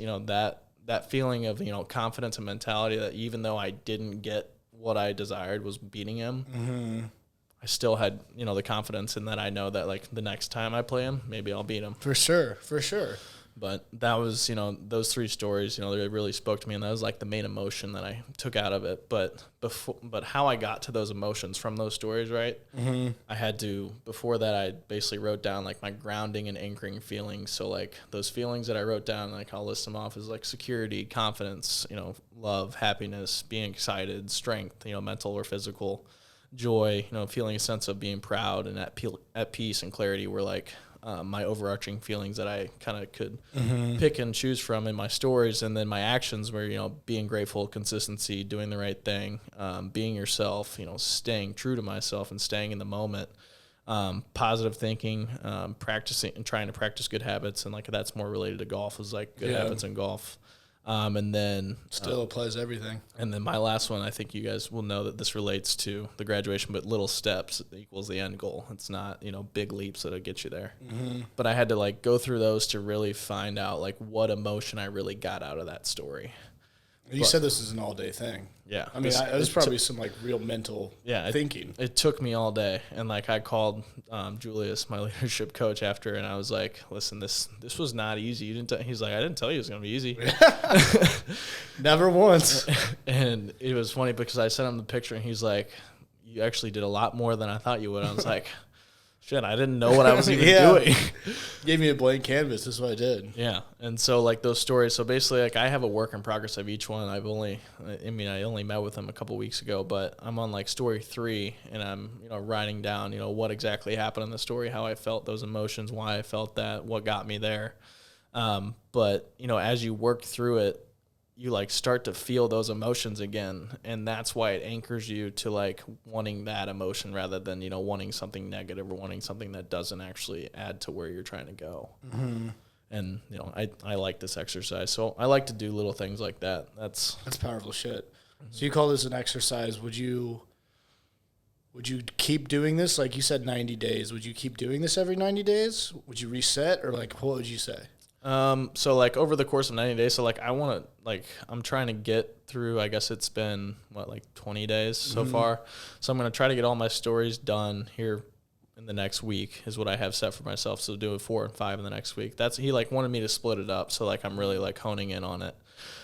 that feeling of confidence and mentality that even though I didn't get what I desired was beating him, I still had the confidence in that. I know that like the next time I play him, maybe I'll beat him for sure. But that was those 3 stories they really spoke to me, and that was like the main emotion that I took out of it. But how I got to those emotions from those stories, right? I had to, before that, I basically wrote down like my grounding and anchoring feelings. So like those feelings that I wrote down, like I'll list them off as like security, confidence, love, happiness, being excited, strength, mental or physical, joy, feeling a sense of being proud and at peace and clarity were like my overarching feelings that I kind of could pick and choose from in my stories. And then my actions were, being grateful, consistency, doing the right thing, being yourself, staying true to myself and staying in the moment, positive thinking, practicing and trying to practice good habits. And like, that's more related to golf, is like good habits in golf. And then Still applies everything. And then my last one, I think you guys will know that this relates to the graduation, but little steps equals the end goal. It's not, big leaps that'll get you there. Mm-hmm. But I had to like go through those to really find out like what emotion I really got out of that story. You said this is an all-day thing. Yeah. I mean, there's probably some like real mental thinking. It took me all day, and like I called Julius, my leadership coach, after, and I was like, "Listen, this was not easy. You didn't." He's like, "I didn't tell you it was gonna be easy." Never once. And it was funny because I sent him the picture, and he's like, "You actually did a lot more than I thought you would." I was like, shit, I didn't know what I was even doing. Gave me a blank canvas. This is what I did. Yeah. And so like those stories, so basically like I have a work in progress of each one. I only met with him a couple weeks ago, but I'm on like story 3, and I'm, writing down, what exactly happened in the story, how I felt those emotions, why I felt that, what got me there. But as you work through it, you like start to feel those emotions again, and that's why it anchors you to like wanting that emotion rather than wanting something negative or wanting something that doesn't actually add to where you're trying to go. Mm-hmm. And I like this exercise, so I like to do little things like that. That's powerful shit. Mm-hmm. So you call this an exercise? Would you keep doing this? Like you said, 90 days. Would you keep doing this every 90 days? Would you reset, or like what would you say? So like over the course of 90 days, so like I'm trying to get through, I guess it's been 20 days so far. So I'm going to try to get all my stories done here in the next week is what I have set for myself. So do 4 and 5 in the next week. He like wanted me to split it up. So like I'm really like honing in on it.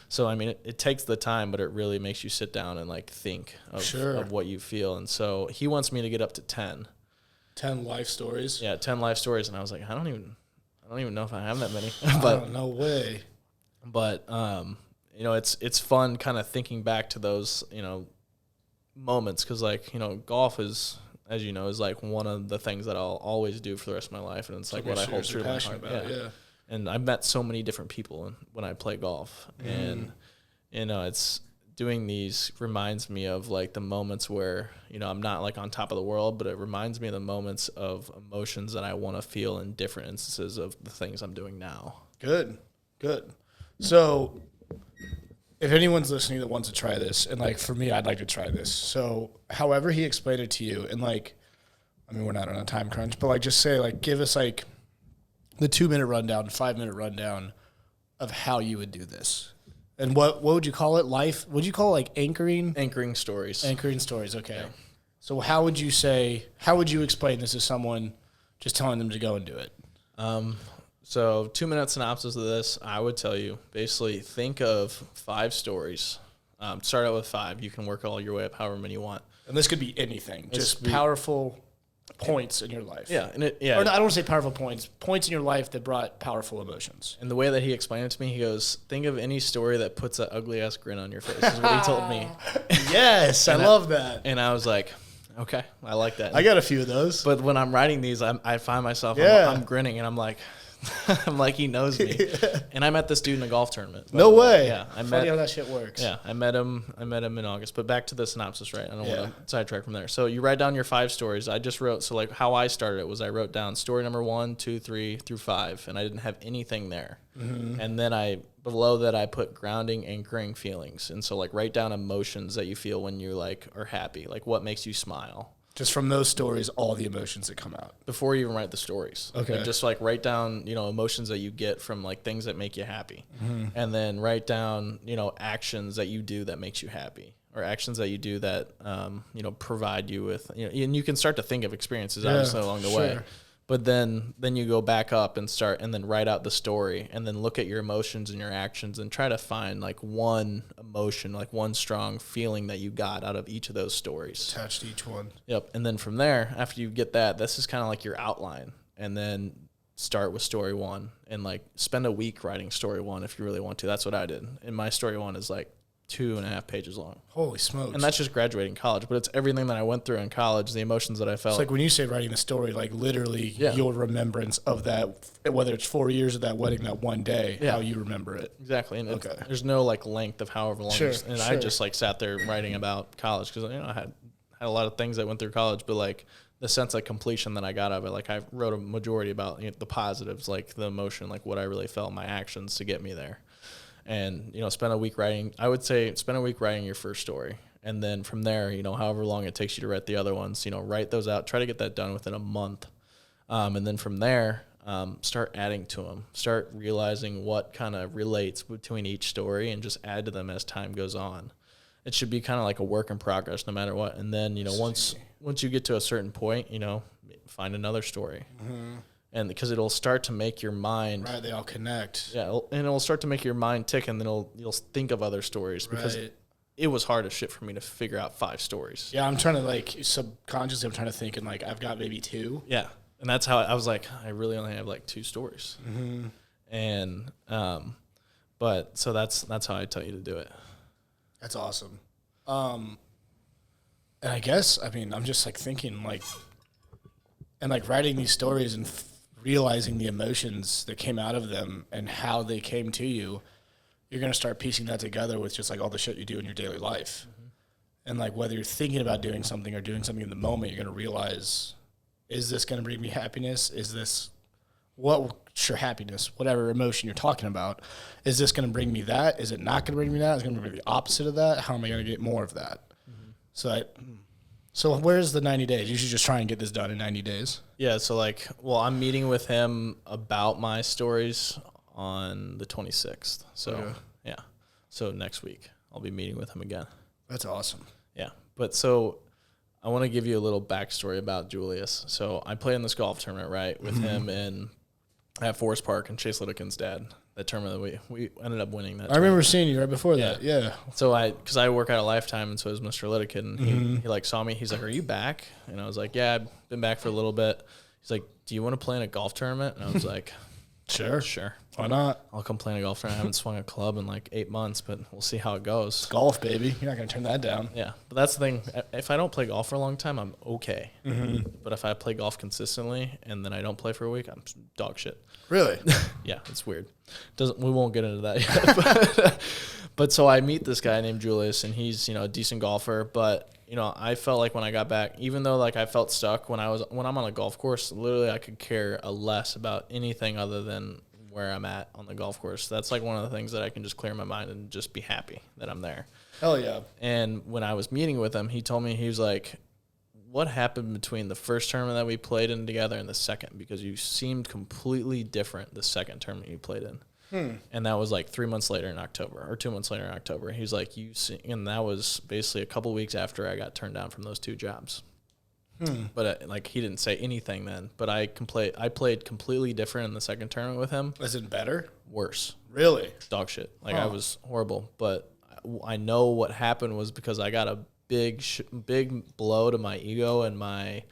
So, I mean, it takes the time, but it really makes you sit down and like think of what you feel. And so he wants me to get up to 10. 10 life stories? Yeah, 10 life stories. And I was like, I don't even know if I have that many. But no way. But it's fun kind of thinking back to those moments, because like golf is, as you know, is like one of the things that I'll always do for the rest of my life, and it's like what I hold true to my heart. Yeah. And I've met so many different people when I play golf, and it's doing these reminds me of like the moments where I'm not like on top of the world, but it reminds me of the moments of emotions that I want to feel in different instances of the things I'm doing now. Good. So if anyone's listening that wants to try this, and like for me, I'd like to try this. So however he explained it to you, and like, I mean, we're not on a time crunch, but like just say like, give us like the 2-minute rundown, 5-minute rundown of how you would do this. And what would you call it? Life? Would you call it like anchoring? Anchoring stories. Anchoring stories, okay. Yeah. So how would you explain this to someone just telling them to go and do it? So 2-minute synopsis of this, I would tell you, basically think of 5 stories. Start out with 5. You can work all your way up however many you want. And this could be anything, just powerful points in your life. Yeah. Or no, I don't want to say powerful points in your life that brought powerful emotions. And the way that he explained it to me, he goes, think of any story that puts that ugly ass grin on your face, is what he told me. Yes, I love that. And I was like, okay, I like that. I got a few of those. But when I'm writing these, I find myself, I'm grinning, and I'm like, I'm like, he knows me. Yeah. And I met this dude in a golf tournament. No way. Yeah. Funny how that shit works. Yeah. I met him in August. But back to the synopsis, right? I don't want to sidetrack from there. So you write down your 5 stories. I just wrote, so like how I started it was I wrote down story number 1, 2, 3 through 5, and I didn't have anything there. Mm-hmm. And then below that I put grounding, anchoring feelings. And so like write down emotions that you feel when you like are happy, like what makes you smile. Just from those stories, all the emotions that come out. Before you even write the stories. Okay. Like just like write down, emotions that you get from like things that make you happy. Mm-hmm. And then write down, actions that you do that makes you happy, or actions that you do that, provide you with, and you can start to think of experiences obviously along the way. But then you go back up and then write out the story, and then look at your emotions and your actions and try to find like one emotion, like one strong feeling that you got out of each of those stories. Attached to each one. Yep. And then from there, after you get that, this is kind of like your outline. And then start with story 1 and like spend a week writing story 1 if you really want to. That's what I did. And my story 1 is like 2.5 pages long. Holy smokes. And that's just graduating college, but it's everything that I went through in college, the emotions that I felt. It's like when you say writing the story, like literally your remembrance of that, whether it's 4 years of that wedding, that one day, how you remember it. Exactly. And there's no like length of however long. I just like sat there writing about college because I had a lot of things that went through college, but like the sense of completion that I got out of it, like I wrote a majority about the positives, like the emotion, like what I really felt, my actions to get me there. and, spend a week writing. I would say spend a week writing your first story. And then from there, however long it takes you to write the other ones, write those out. Try to get that done within a month. And then from there, start adding to them. Start realizing what kind of relates between each story and just add to them as time goes on. It should be kind of like a work in progress no matter what. And then, once you get to a certain point, find another story. Mm-hmm. And because it'll start to make your mind. Right, they all connect. Yeah, and it'll start to make your mind tick, and then you'll think of other stories because it was hard as shit for me to figure out 5 stories. Yeah, I'm trying to, subconsciously, I'm trying to think, and, I've got maybe 2. Yeah, and that's how I was like, I really only have, 2 stories. Mm-hmm. And, but, so that's how I tell you to do it. That's awesome. And I guess, I'm just, thinking, and, writing these stories and realizing the emotions that came out of them and how they came to you, you're going to start piecing that together with just, all the shit you do in your daily life. Mm-hmm. And, whether you're thinking about doing something or doing something in the moment, you're going to realize, is this going to bring me happiness? Is this, happiness, whatever emotion you're talking about, is this going to bring me that? Is it not going to bring me that? Is it going to bring me the opposite of that? How am I going to get more of that? Mm-hmm. So where's the 90 days? You should just try and get this done in 90 days. Yeah, so I'm meeting with him about my stories on the 26th. So, yeah. So next week I'll be meeting with him again. That's awesome. Yeah. But so I want to give you a little backstory about Julius. So I played in this golf tournament, right, with him at Forest Park and Chase Littleton's dad. That tournament that we ended up winning that. I remember seeing you right before that. Yeah. So because I work at a Lifetime, and so is Mr. Littleton. And he saw me. He's like, "Are you back?" And I was like, "Yeah, I've been back for a little bit." He's like, "Do you want to play in a golf tournament?" And I was like, Sure. Why not? I'll come play in a golf tournament. I haven't swung a club in 8 months, but we'll see how it goes. It's golf, baby. You're not going to turn that down. Yeah, but that's the thing. If I don't play golf for a long time, I'm okay. Mm-hmm. But if I play golf consistently and then I don't play for a week, I'm dog shit. Really? Yeah, it's weird. We won't get into that yet. But so I meet this guy named Julius, and he's a decent golfer. But I felt like when I got back, even though I felt stuck when I'm on a golf course, literally I could care less about anything other than where I'm at on the golf course. That's one of the things that I can just clear my mind and just be happy that I'm there. Hell yeah. And when I was meeting with him, he told me, he was like, what happened between the first tournament that we played in together and the second? Because you seemed completely different the second tournament you played in. And that was 3 months later in October, or 2 months later in October. He's like, and that was basically a couple weeks after I got turned down from those 2 jobs. But he didn't say anything then. But I played completely different in the second tournament with him. Was it better? Worse. Really? Dog shit. I was horrible. But I know what happened was because I got a big blow to my ego and my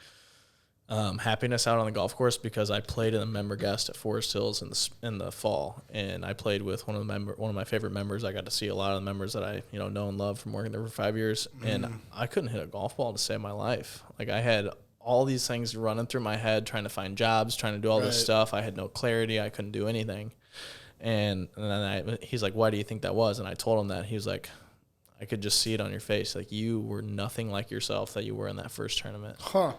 happiness out on the golf course, because I played in a member guest at Forest Hills in the fall, and I played with one of my favorite members. I got to see a lot of the members that I know and love from working there for 5 years, and I couldn't hit a golf ball to save my life. I had all these things running through my head, trying to find jobs, trying to do all this stuff. I had no clarity. I couldn't do anything. And then he's like, "Why do you think that was?" And I told him that. He was like, "I could just see it on your face. You were nothing like yourself that you were in that first tournament." Huh.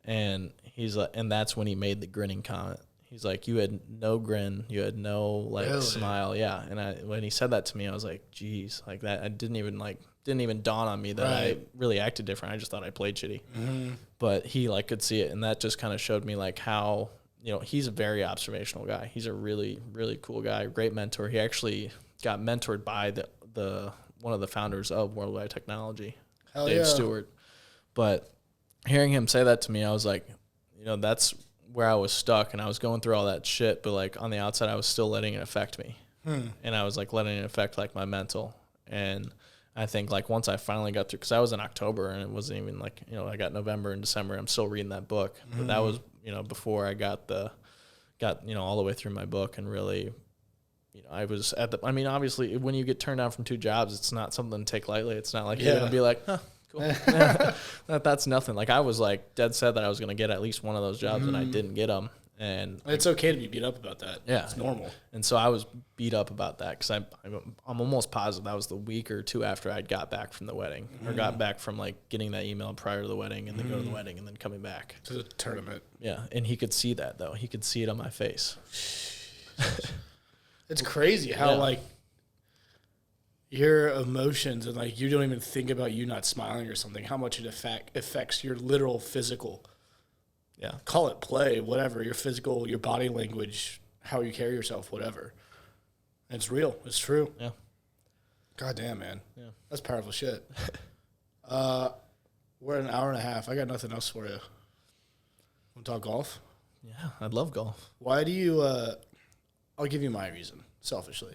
And he's like, and that's when he made the grinning comment. He's like, "You had no grin, you had no really? Smile." Yeah. And when he said that to me, I was like, "Geez," that. I didn't even dawn on me that I really acted different. I just thought I played shitty. Mm-hmm. But he could see it, and that just kind of showed me how he's a very observational guy. He's a really, really cool guy, great mentor. He actually got mentored by the one of the founders of Worldwide Technology, Dave Stewart. But hearing him say that to me, I was like, that's where I was stuck, and I was going through all that shit, but on the outside, I was still letting it affect me. And I was letting it affect my mental. And I think once I finally got through, because I was in October, and it wasn't even I got November and December. I'm still reading that book, but that was before I got all the way through my book, and really, I was at the. I mean, obviously, when you get turned down from 2 jobs, it's not something to take lightly. It's not you're gonna be like, huh. Cool. That's nothing. I was dead set that I was going to get at least one of those jobs, and I didn't get them. And it's okay to be beat up about that. Yeah, it's normal. And so I was beat up about that, because I'm almost positive that was the week or 2 after I'd got back from the wedding, or got back from getting that email prior to the wedding, and then go to the wedding, and then coming back to the tournament. Yeah, and he could see that though. He could see it on my face. It's crazy how your emotions and like you don't even think about you not smiling or something, how much it affects your literal physical. Yeah. Call it play, whatever, your physical, your body language, how you carry yourself, whatever. And it's real. It's true. Yeah. God damn, man. Yeah. That's powerful shit. We're at an hour and a half. I got nothing else for you. Want to talk golf? Yeah, I'd love golf. Why do you, I'll give you my reason, selfishly.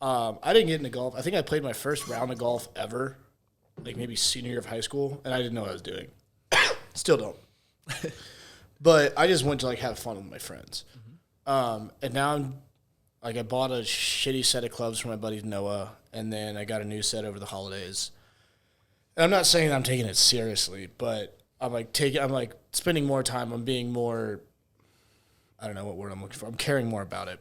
I didn't get into golf. I think I played my first round of golf ever, like maybe senior year of high school, and I didn't know what I was doing. Still don't. But I just went to like have fun with my friends. And now I'm like, I bought a shitty set of clubs for my buddy Noah, and then I got a new set over the holidays. And I'm not saying I'm taking it seriously, but I'm like spending more time. I'm being more, I don't know what word I'm looking for. I'm caring more about it.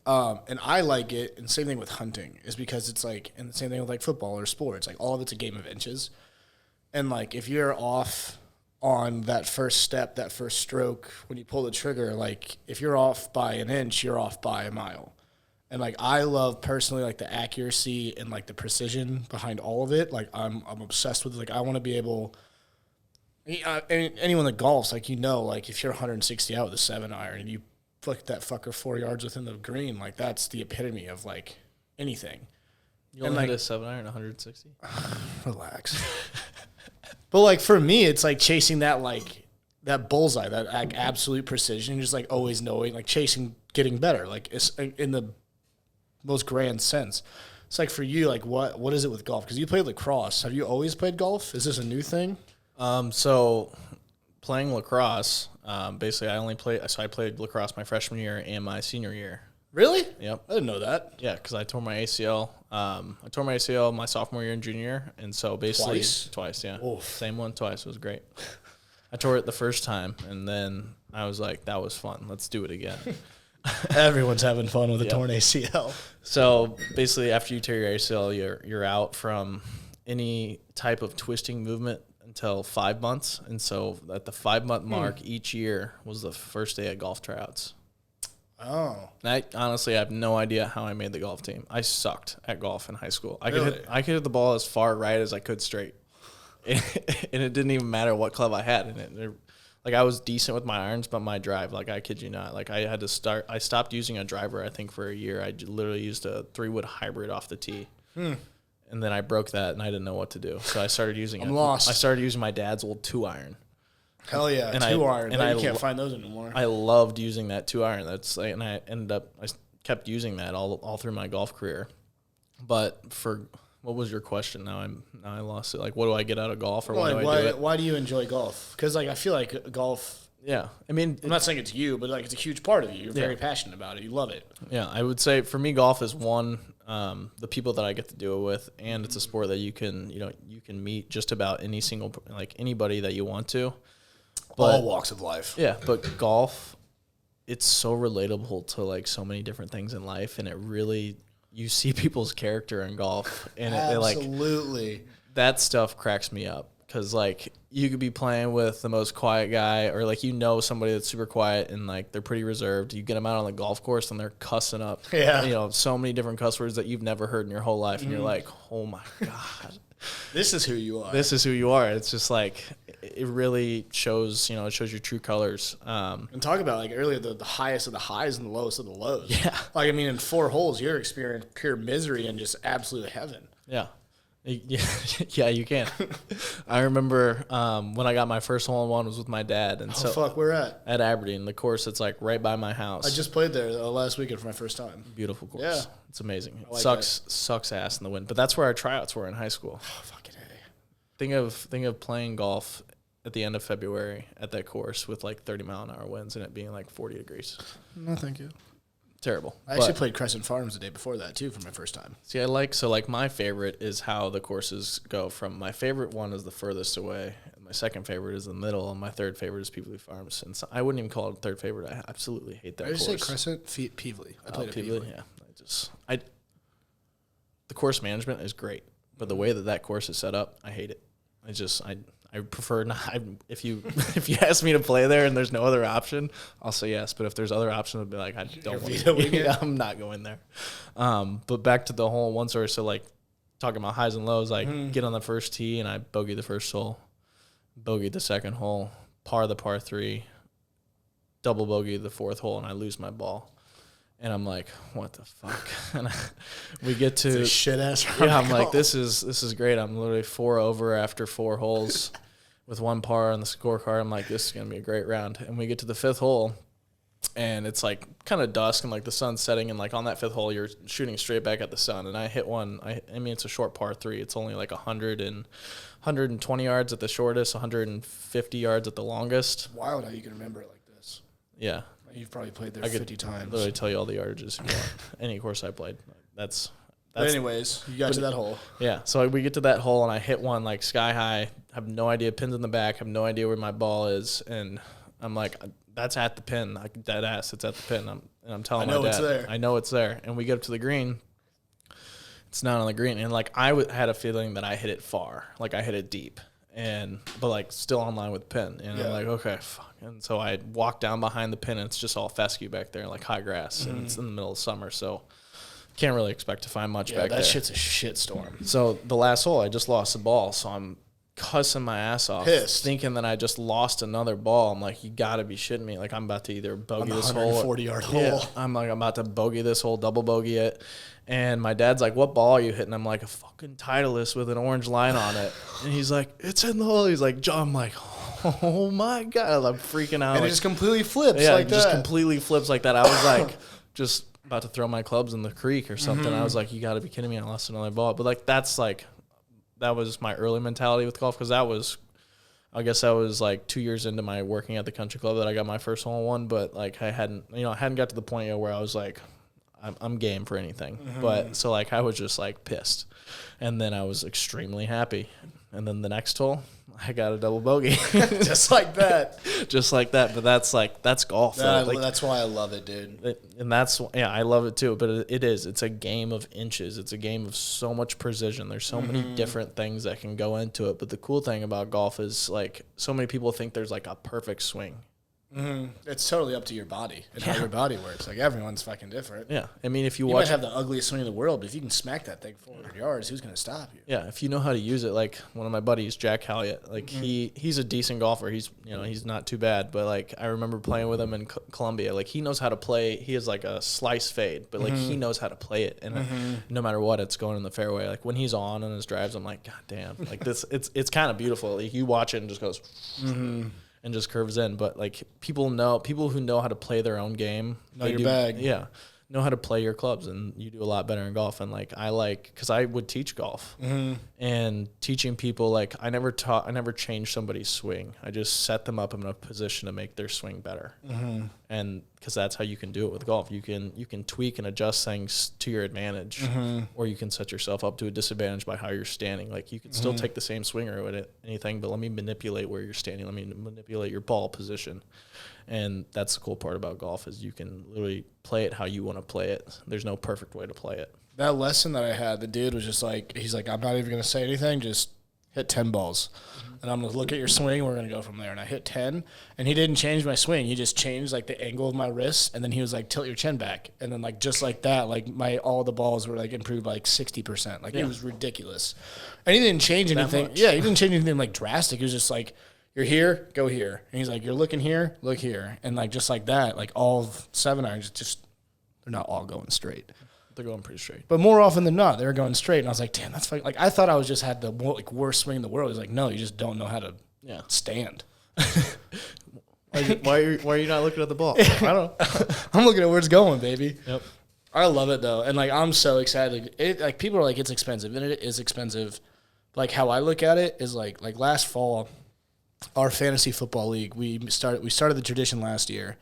And I like it, and same thing with hunting, is because it's like, and the same thing with like football or sports, like all of it's a game of inches. And like if you're off on that first step, that first stroke, when you pull the trigger, like if you're off by an inch, you're off by a mile. And like I love personally like the accuracy and like the precision behind all of it. Like I'm obsessed with it. Like I want to be able. Anyone that golfs, like like if you're 160 out with a 7-iron and you flick that fucker 4 yards within the green, like that's the epitome of like anything. You only hit a 7-iron 160? Relax. But like for me, it's like chasing that bullseye, that like absolute precision, just like always knowing, like chasing getting better, like it's in the most grand sense. It's like for you, like what is it with golf? Because you played lacrosse. Have you always played golf? Is this a new thing? So playing lacrosse, basically I played lacrosse my freshman year and my senior year. Really? Yep. I didn't know that. Yeah, because I tore my ACL. I tore my ACL my sophomore year and junior year, and so basically twice, yeah. Oof. Same one twice. It was great. I tore it the first time, and then I was like, that was fun. Let's do it again. Everyone's having fun with a torn ACL. So basically, after you tear your ACL, you're out from any type of twisting movement until 5 months. And so at the 5-month mark each year was the first day at golf tryouts. Oh. And I honestly have no idea how I made the golf team. I sucked at golf in high school. I could hit the ball as far right as I could straight. And it didn't even matter what club I had in it. Like I was decent with my irons, but my drive, like I kid you not, like I stopped using a driver I think for a year. I literally used a 3-wood hybrid off the tee. And then I broke that and I didn't know what to do. So I started using lost. I started using my dad's old 2-iron. Hell yeah, and 2-iron. And you can't find those anymore. I loved using that 2-iron. That's like, and I kept using that all through my golf career. But what was your question? Now I lost it. Like, what do I get out of golf, or why do you enjoy golf? Because like I feel like golf. Yeah, I mean, I'm not saying it's you, but like it's a huge part of you. You're very passionate about it. You love it. Yeah, I would say for me, golf is one. The people that I get to do it with, and it's a sport that you can meet just about anybody that you want to. But, all walks of life. Yeah, but golf, it's so relatable to like so many different things in life, and it really, you see people's character in golf, and absolutely, that stuff cracks me up, because like you could be playing with the most quiet guy, or like somebody that's super quiet and like they're pretty reserved. You get them out on the golf course and they're cussing up, so many different cuss words that you've never heard in your whole life, and you're like, oh my god. This is who you are. This is who you are. It's just like, it really shows, it shows your true colors. And talk about like earlier, the highest of the highs and the lowest of the lows. Yeah. Like, I mean, in 4 holes, you're experiencing pure misery and just absolute heaven. Yeah. Yeah, you can. I remember when I got my first hole-in-one was with my dad. And where at? At Aberdeen, the course that's like right by my house. I just played there last weekend for my first time. Beautiful course. Yeah. It's amazing. It like sucks ass in the wind. But that's where our tryouts were in high school. Oh, fucking A. Think of playing golf at the end of February at that course with like 30-mile-an-hour winds and it being like 40 degrees. No, thank you. Terrible. I actually played Crescent Farms the day before that too for my first time. See, my favorite is how the courses go from, my favorite one is the furthest away, and my second favorite is the middle, and my third favorite is Peevely Farms. And so I wouldn't even call it a third favorite. I absolutely hate that course. Did you say Crescent? Peevely. I played at Peevely. Yeah. The course management is great, but the way that course is set up, I hate it. I I prefer not. If you ask me to play there and there's no other option, I'll say yes. But if there's other options, I'll be like, I don't want to. I'm not going there. But back to the hole in one story. So like talking about highs and lows, like get on the first tee and I bogey the first hole, bogey the second hole, par the par 3, double bogey the fourth hole, and I lose my ball. And I'm like, what the fuck? And we get to it's a shit ass. Yeah, I'm like, this is great. I'm literally 4 over after 4 holes with 1 par on the scorecard. I'm like, this is gonna be a great round. And we get to the 5th hole, and it's like kind of dusk and like the sun's setting, and like on that 5th hole, you're shooting straight back at the sun. And I hit one. I mean, it's a short par 3. It's only like 120 yards at the shortest, 150 yards at the longest. It's wild how you can remember it like this. Yeah. You've probably played there 50 times. I literally tell you all the yardages. Any course I played. That's but anyways, you got to that hole. Yeah. So we get to that hole, and I hit one like sky high. Have no idea. Pin's in the back. Have no idea where my ball is. And I'm like, that's at the pin. Like, dead ass. It's at the pin. I'm telling my dad. It's there. I know it's there. And we get up to the green. It's not on the green. And like I had a feeling that I hit it far. Like I hit it deep. But like still on line with the pin. And I'm like, okay, fuck. And so I walk down behind the pin, and it's just all fescue back there, like high grass, and it's in the middle of summer, so can't really expect to find much back there. That shit's a shit storm. So the last hole, I just lost the ball, so I'm cussing my ass off, pissed, thinking that I just lost another ball. I'm like, you got to be shitting me. Like I'm about to either bogey this hole, 140-yard hole. Yeah, I'm about to bogey this hole, double bogey it. And my dad's like, what ball are you hitting? I'm like, a fucking Titleist with an orange line on it. And he's like, it's in the hole. He's like, John, I'm like, oh my God. I'm freaking out. And like, it just completely flips like that. Yeah, just completely flips like that. I was like, just about to throw my clubs in the creek or something. I was like, you got to be kidding me. I lost another ball. But like, that was my early mentality with golf, because I guess that was like 2 years into my working at the country club that I got my first hole in one. But like, I hadn't got to the point yet where I was like, I'm game for anything. But so like I was just like pissed, and then I was extremely happy, and then the next hole I got a double bogey just like that. But that's golf. That's why I love it, dude. I love it too. But it's a game of inches. It's a game of so much precision. There's so many different things that can go into it. But the cool thing about golf is like so many people think there's like a perfect swing. It's totally up to your body and how your body works. Like everyone's fucking different. Yeah, I mean, if you might have the ugliest swing in the world, but if you can smack that thing 400 yards, who's going to stop you? Yeah, if you know how to use it. Like one of my buddies, Jack Halliot, like he's a decent golfer. He's not too bad, but like I remember playing with him in Colombia. Like he knows how to play. He has like a slice fade, but like he knows how to play it, and no matter what, it's going in the fairway. Like when he's on his drives, I'm like, God damn, like this. It's kind of beautiful. Like you watch it and just goes. And just curves in. But like people who know how to play their own game, bag. Yeah, know how to play your clubs, and you do a lot better in golf. And like because I would teach golf, and teaching people, like I never changed somebody's swing. I just set them up in a position to make their swing better. And because that's how you can do it with golf. You can tweak and adjust things to your advantage, or you can set yourself up to a disadvantage by how you're standing. Like you can still take the same swinger with anything, but let me manipulate where you're standing. Let me manipulate your ball position. And that's the cool part about golf is you can literally play it how you want to play it. There's no perfect way to play it. That lesson that I had, the dude was just like, he's like, I'm not even going to say anything, just hit 10 balls. And I'm going to look at your swing, and we're going to go from there. And I hit 10, and he didn't change my swing. He just changed, like, the angle of my wrist, and then he was like, tilt your chin back. And then, like, just like that, like, all the balls were, like, improved by, like, 60%. Like, it was ridiculous. And he didn't change anything. Yeah, he didn't change anything, like, drastic. He was just like, you're here, go here. And he's like, you're looking here, look here. And, like, just like that, like, all 7 irons just they're not all going straight. They're going pretty straight. But more often than not, they're going straight. And I was like, damn, that's like I thought I was just had the worst swing in the world. He's like, no, you just don't know how to stand. Why are you not looking at the ball? I don't know. I'm looking at where it's going, baby. Yep. I love it, though. And, like, I'm so excited. Like, people are like, it's expensive. And it is expensive. Like, how I look at it is, like last fall, our fantasy football league, we started the tradition last year.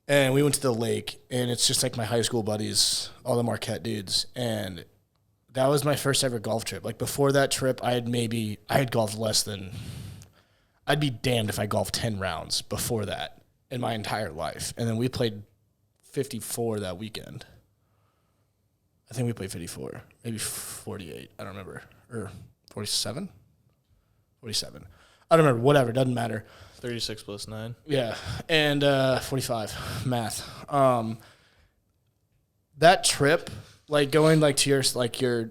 And we went to the lake, and it's just like my high school buddies, all the Marquette dudes. And that was my first ever golf trip. Like, before that trip, I had golfed less than, I'd be damned if I golfed 10 rounds before that in my entire life. And then we played 54 that weekend. I think we played 54, maybe 48. I don't remember. Or 47? 47. I don't remember. Whatever. Doesn't matter. 36 plus 9. Yeah. And 45. Math. That trip, like going like to your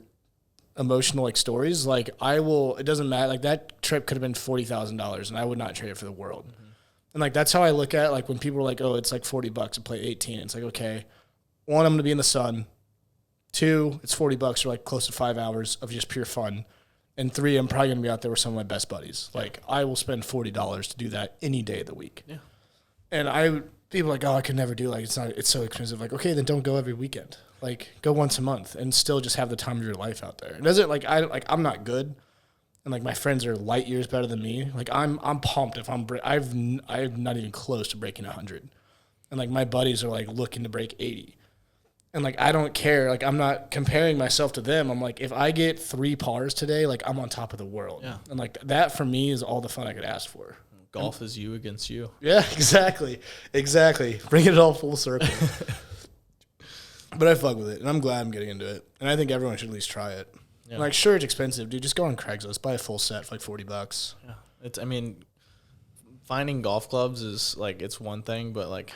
emotional like stories, like it doesn't matter. Like that trip could have been $40,000 and I would not trade it for the world. Mm-hmm. And like that's how I look at it. Like when people are like, oh, it's like $40 to play 18. It's like, okay, one, I'm going to be in the sun. Two, it's $40 for like close to 5 hours of just pure fun. And three, I'm probably going to be out there with some of my best buddies. Like I will spend $40 to do that any day of the week. Yeah. And people are like, oh, I could never do it's so expensive. Like, okay, then don't go every weekend. Like go once a month and still just have the time of your life out there. It doesn't I'm not good. And like my friends are light years better than me. Like I'm pumped if I'm I'm not even close to breaking 100. And like my buddies are like looking to break 80. And like I don't care. Like I'm not comparing myself to them. I'm like if I get 3 pars today, like I'm on top of the world. Yeah. And like that for me is all the fun I could ask for. Golf is you against you. Yeah, exactly. Bring it all full circle. But I fuck with it, and I'm glad I'm getting into it. And I think everyone should at least try it. Yeah. Like, sure, it's expensive, dude. Just go on Craigslist, buy a full set for like $40. Yeah, finding golf clubs is like it's one thing, but like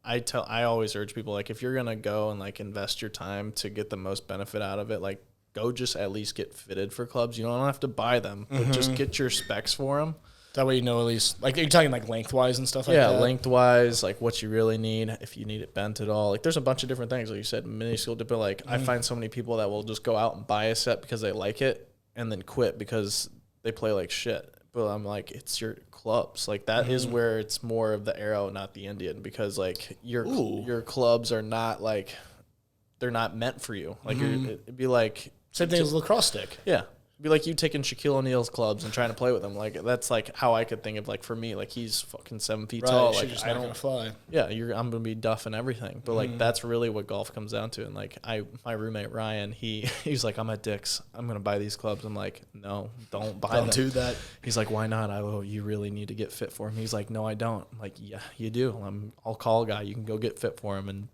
I always urge people like if you're gonna go and like invest your time to get the most benefit out of it, like go just at least get fitted for clubs. You don't have to buy them, but just get your specs for them. That way you know at least, like, you're talking, like, lengthwise and stuff like that? Yeah, lengthwise, like, what you really need, if you need it bent at all. Like, there's a bunch of different things. Like you said, minuscule dipper. Like, I find so many people that will just go out and buy a set because they like it and then quit because they play like shit. But I'm like, it's your clubs. Like, that is where it's more of the arrow, not the Indian. Because, like, your clubs are not, like, they're not meant for you. Like, it'd be like... Same thing as a lacrosse stick. Yeah. Be like you taking Shaquille O'Neal's clubs and trying to play with them. Like that's like how I could think of like for me, like he's fucking 7 feet tall. Like just not gonna fly. Yeah, I'm gonna be duffing everything. But like that's really what golf comes down to. And like my roommate Ryan, he's like, I'm at Dick's. I'm gonna buy these clubs. I'm like, no, don't buy them. Don't do that. He's like, why not? You really need to get fit for him. He's like, no, I don't. I'm like, yeah, you do. I'll call a guy. You can go get fit for him. And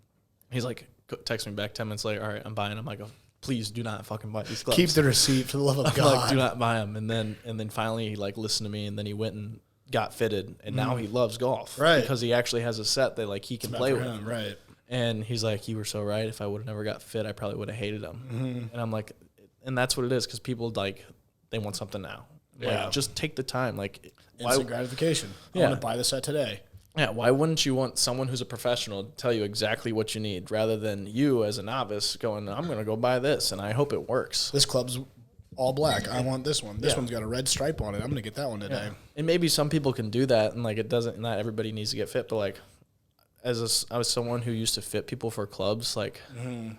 he's like, text me back 10 minutes later. All right, I'm buying. I'm like, oh, please do not fucking buy these gloves. Keep the receipt for the love of God. Like, do not buy them. And then finally he like listened to me and then he went and got fitted and now he loves golf. Right. Because he actually has a set that like he can play with. Him, right. And he's like, you were so right. If I would have never got fit, I probably would have hated them. And I'm like, and that's what it is because people like, they want something now. Yeah. Like, just take the time. Like instant gratification. I want to buy the set today. Yeah, why wouldn't you want someone who's a professional to tell you exactly what you need rather than you as a novice going, I'm going to go buy this, and I hope it works. This club's all black. I want this one. This one's got a red stripe on it. I'm going to get that one today. Yeah. And maybe some people can do that, and like not everybody needs to get fit, but like I was someone who used to fit people for clubs, like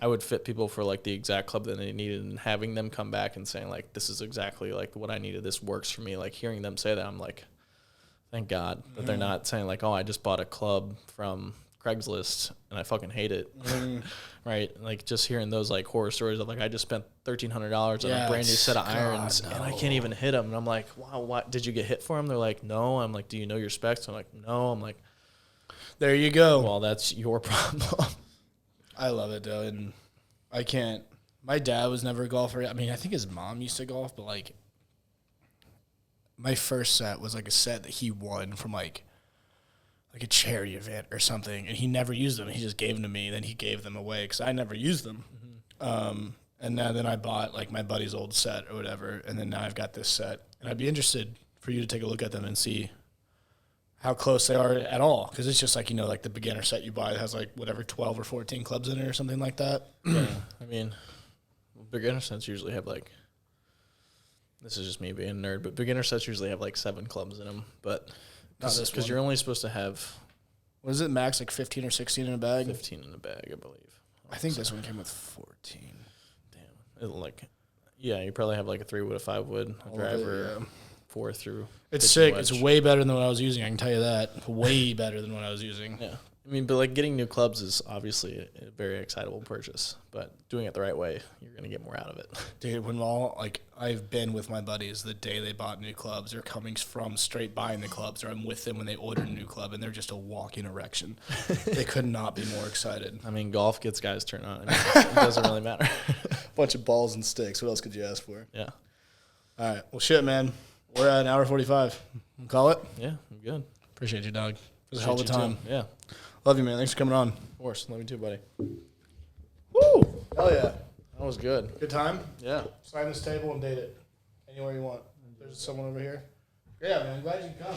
I would fit people for like the exact club that they needed and having them come back and saying like, this is exactly like what I needed. This works for me. Like hearing them say that, I'm like, thank God that they're not saying like, oh, I just bought a club from Craigslist and I fucking hate it. Right? Like just hearing those like horror stories of like, I just spent $1,300 on a brand new set of irons and I can't even hit them. And I'm like, wow, what did you get hit for them? They're like, no. I'm like, do you know your specs? I'm like, no. I'm like, there you go. Well, that's your problem. I love it though. And I can't, my dad was never a golfer. I mean, I think his mom used to golf, but like, my first set was like a set that he won from like a charity event or something, and he never used them. He just gave them to me, and then he gave them away because I never used them. And then I bought like my buddy's old set or whatever, and then now I've got this set. And I'd be interested for you to take a look at them and see how close they are at all, because it's just like, like the beginner set you buy that has like whatever 12 or 14 clubs in it or something like that. Yeah, I mean, beginner sets usually have like. This is just me being a nerd, but beginner sets usually have like 7 clubs in them. But because you're only supposed to have, what is it, max like 15 or 16 in a bag? 15 in a bag, I believe. I think this one came with 14. Damn, you probably have like a 3-wood, a 5-wood, a driver, 4 through. It's sick. Wedge. It's way better than what I was using. I can tell you that. Way better than what I was using. Yeah. I mean, but like getting new clubs is obviously a very excitable purchase, but doing it the right way, you're going to get more out of it. Dude, I've been with my buddies the day they bought new clubs. They're coming from straight buying the clubs, or I'm with them when they order a new club, and they're just a walking erection. They could not be more excited. I mean, golf gets guys turned on. I mean, it doesn't really matter. Bunch of balls and sticks. What else could you ask for? Yeah. All right. Well, shit, man. We're at an hour 45. Call it? Yeah, I'm good. Appreciate you, dog. It was a hell of a time. Yeah. Love you, man. Thanks for coming on. Of course. Love you too, buddy. Woo! Hell yeah. That was good. Good time? Yeah. Sign this table and date it. Anywhere you want. There's someone over here. Yeah, man. Glad you could come.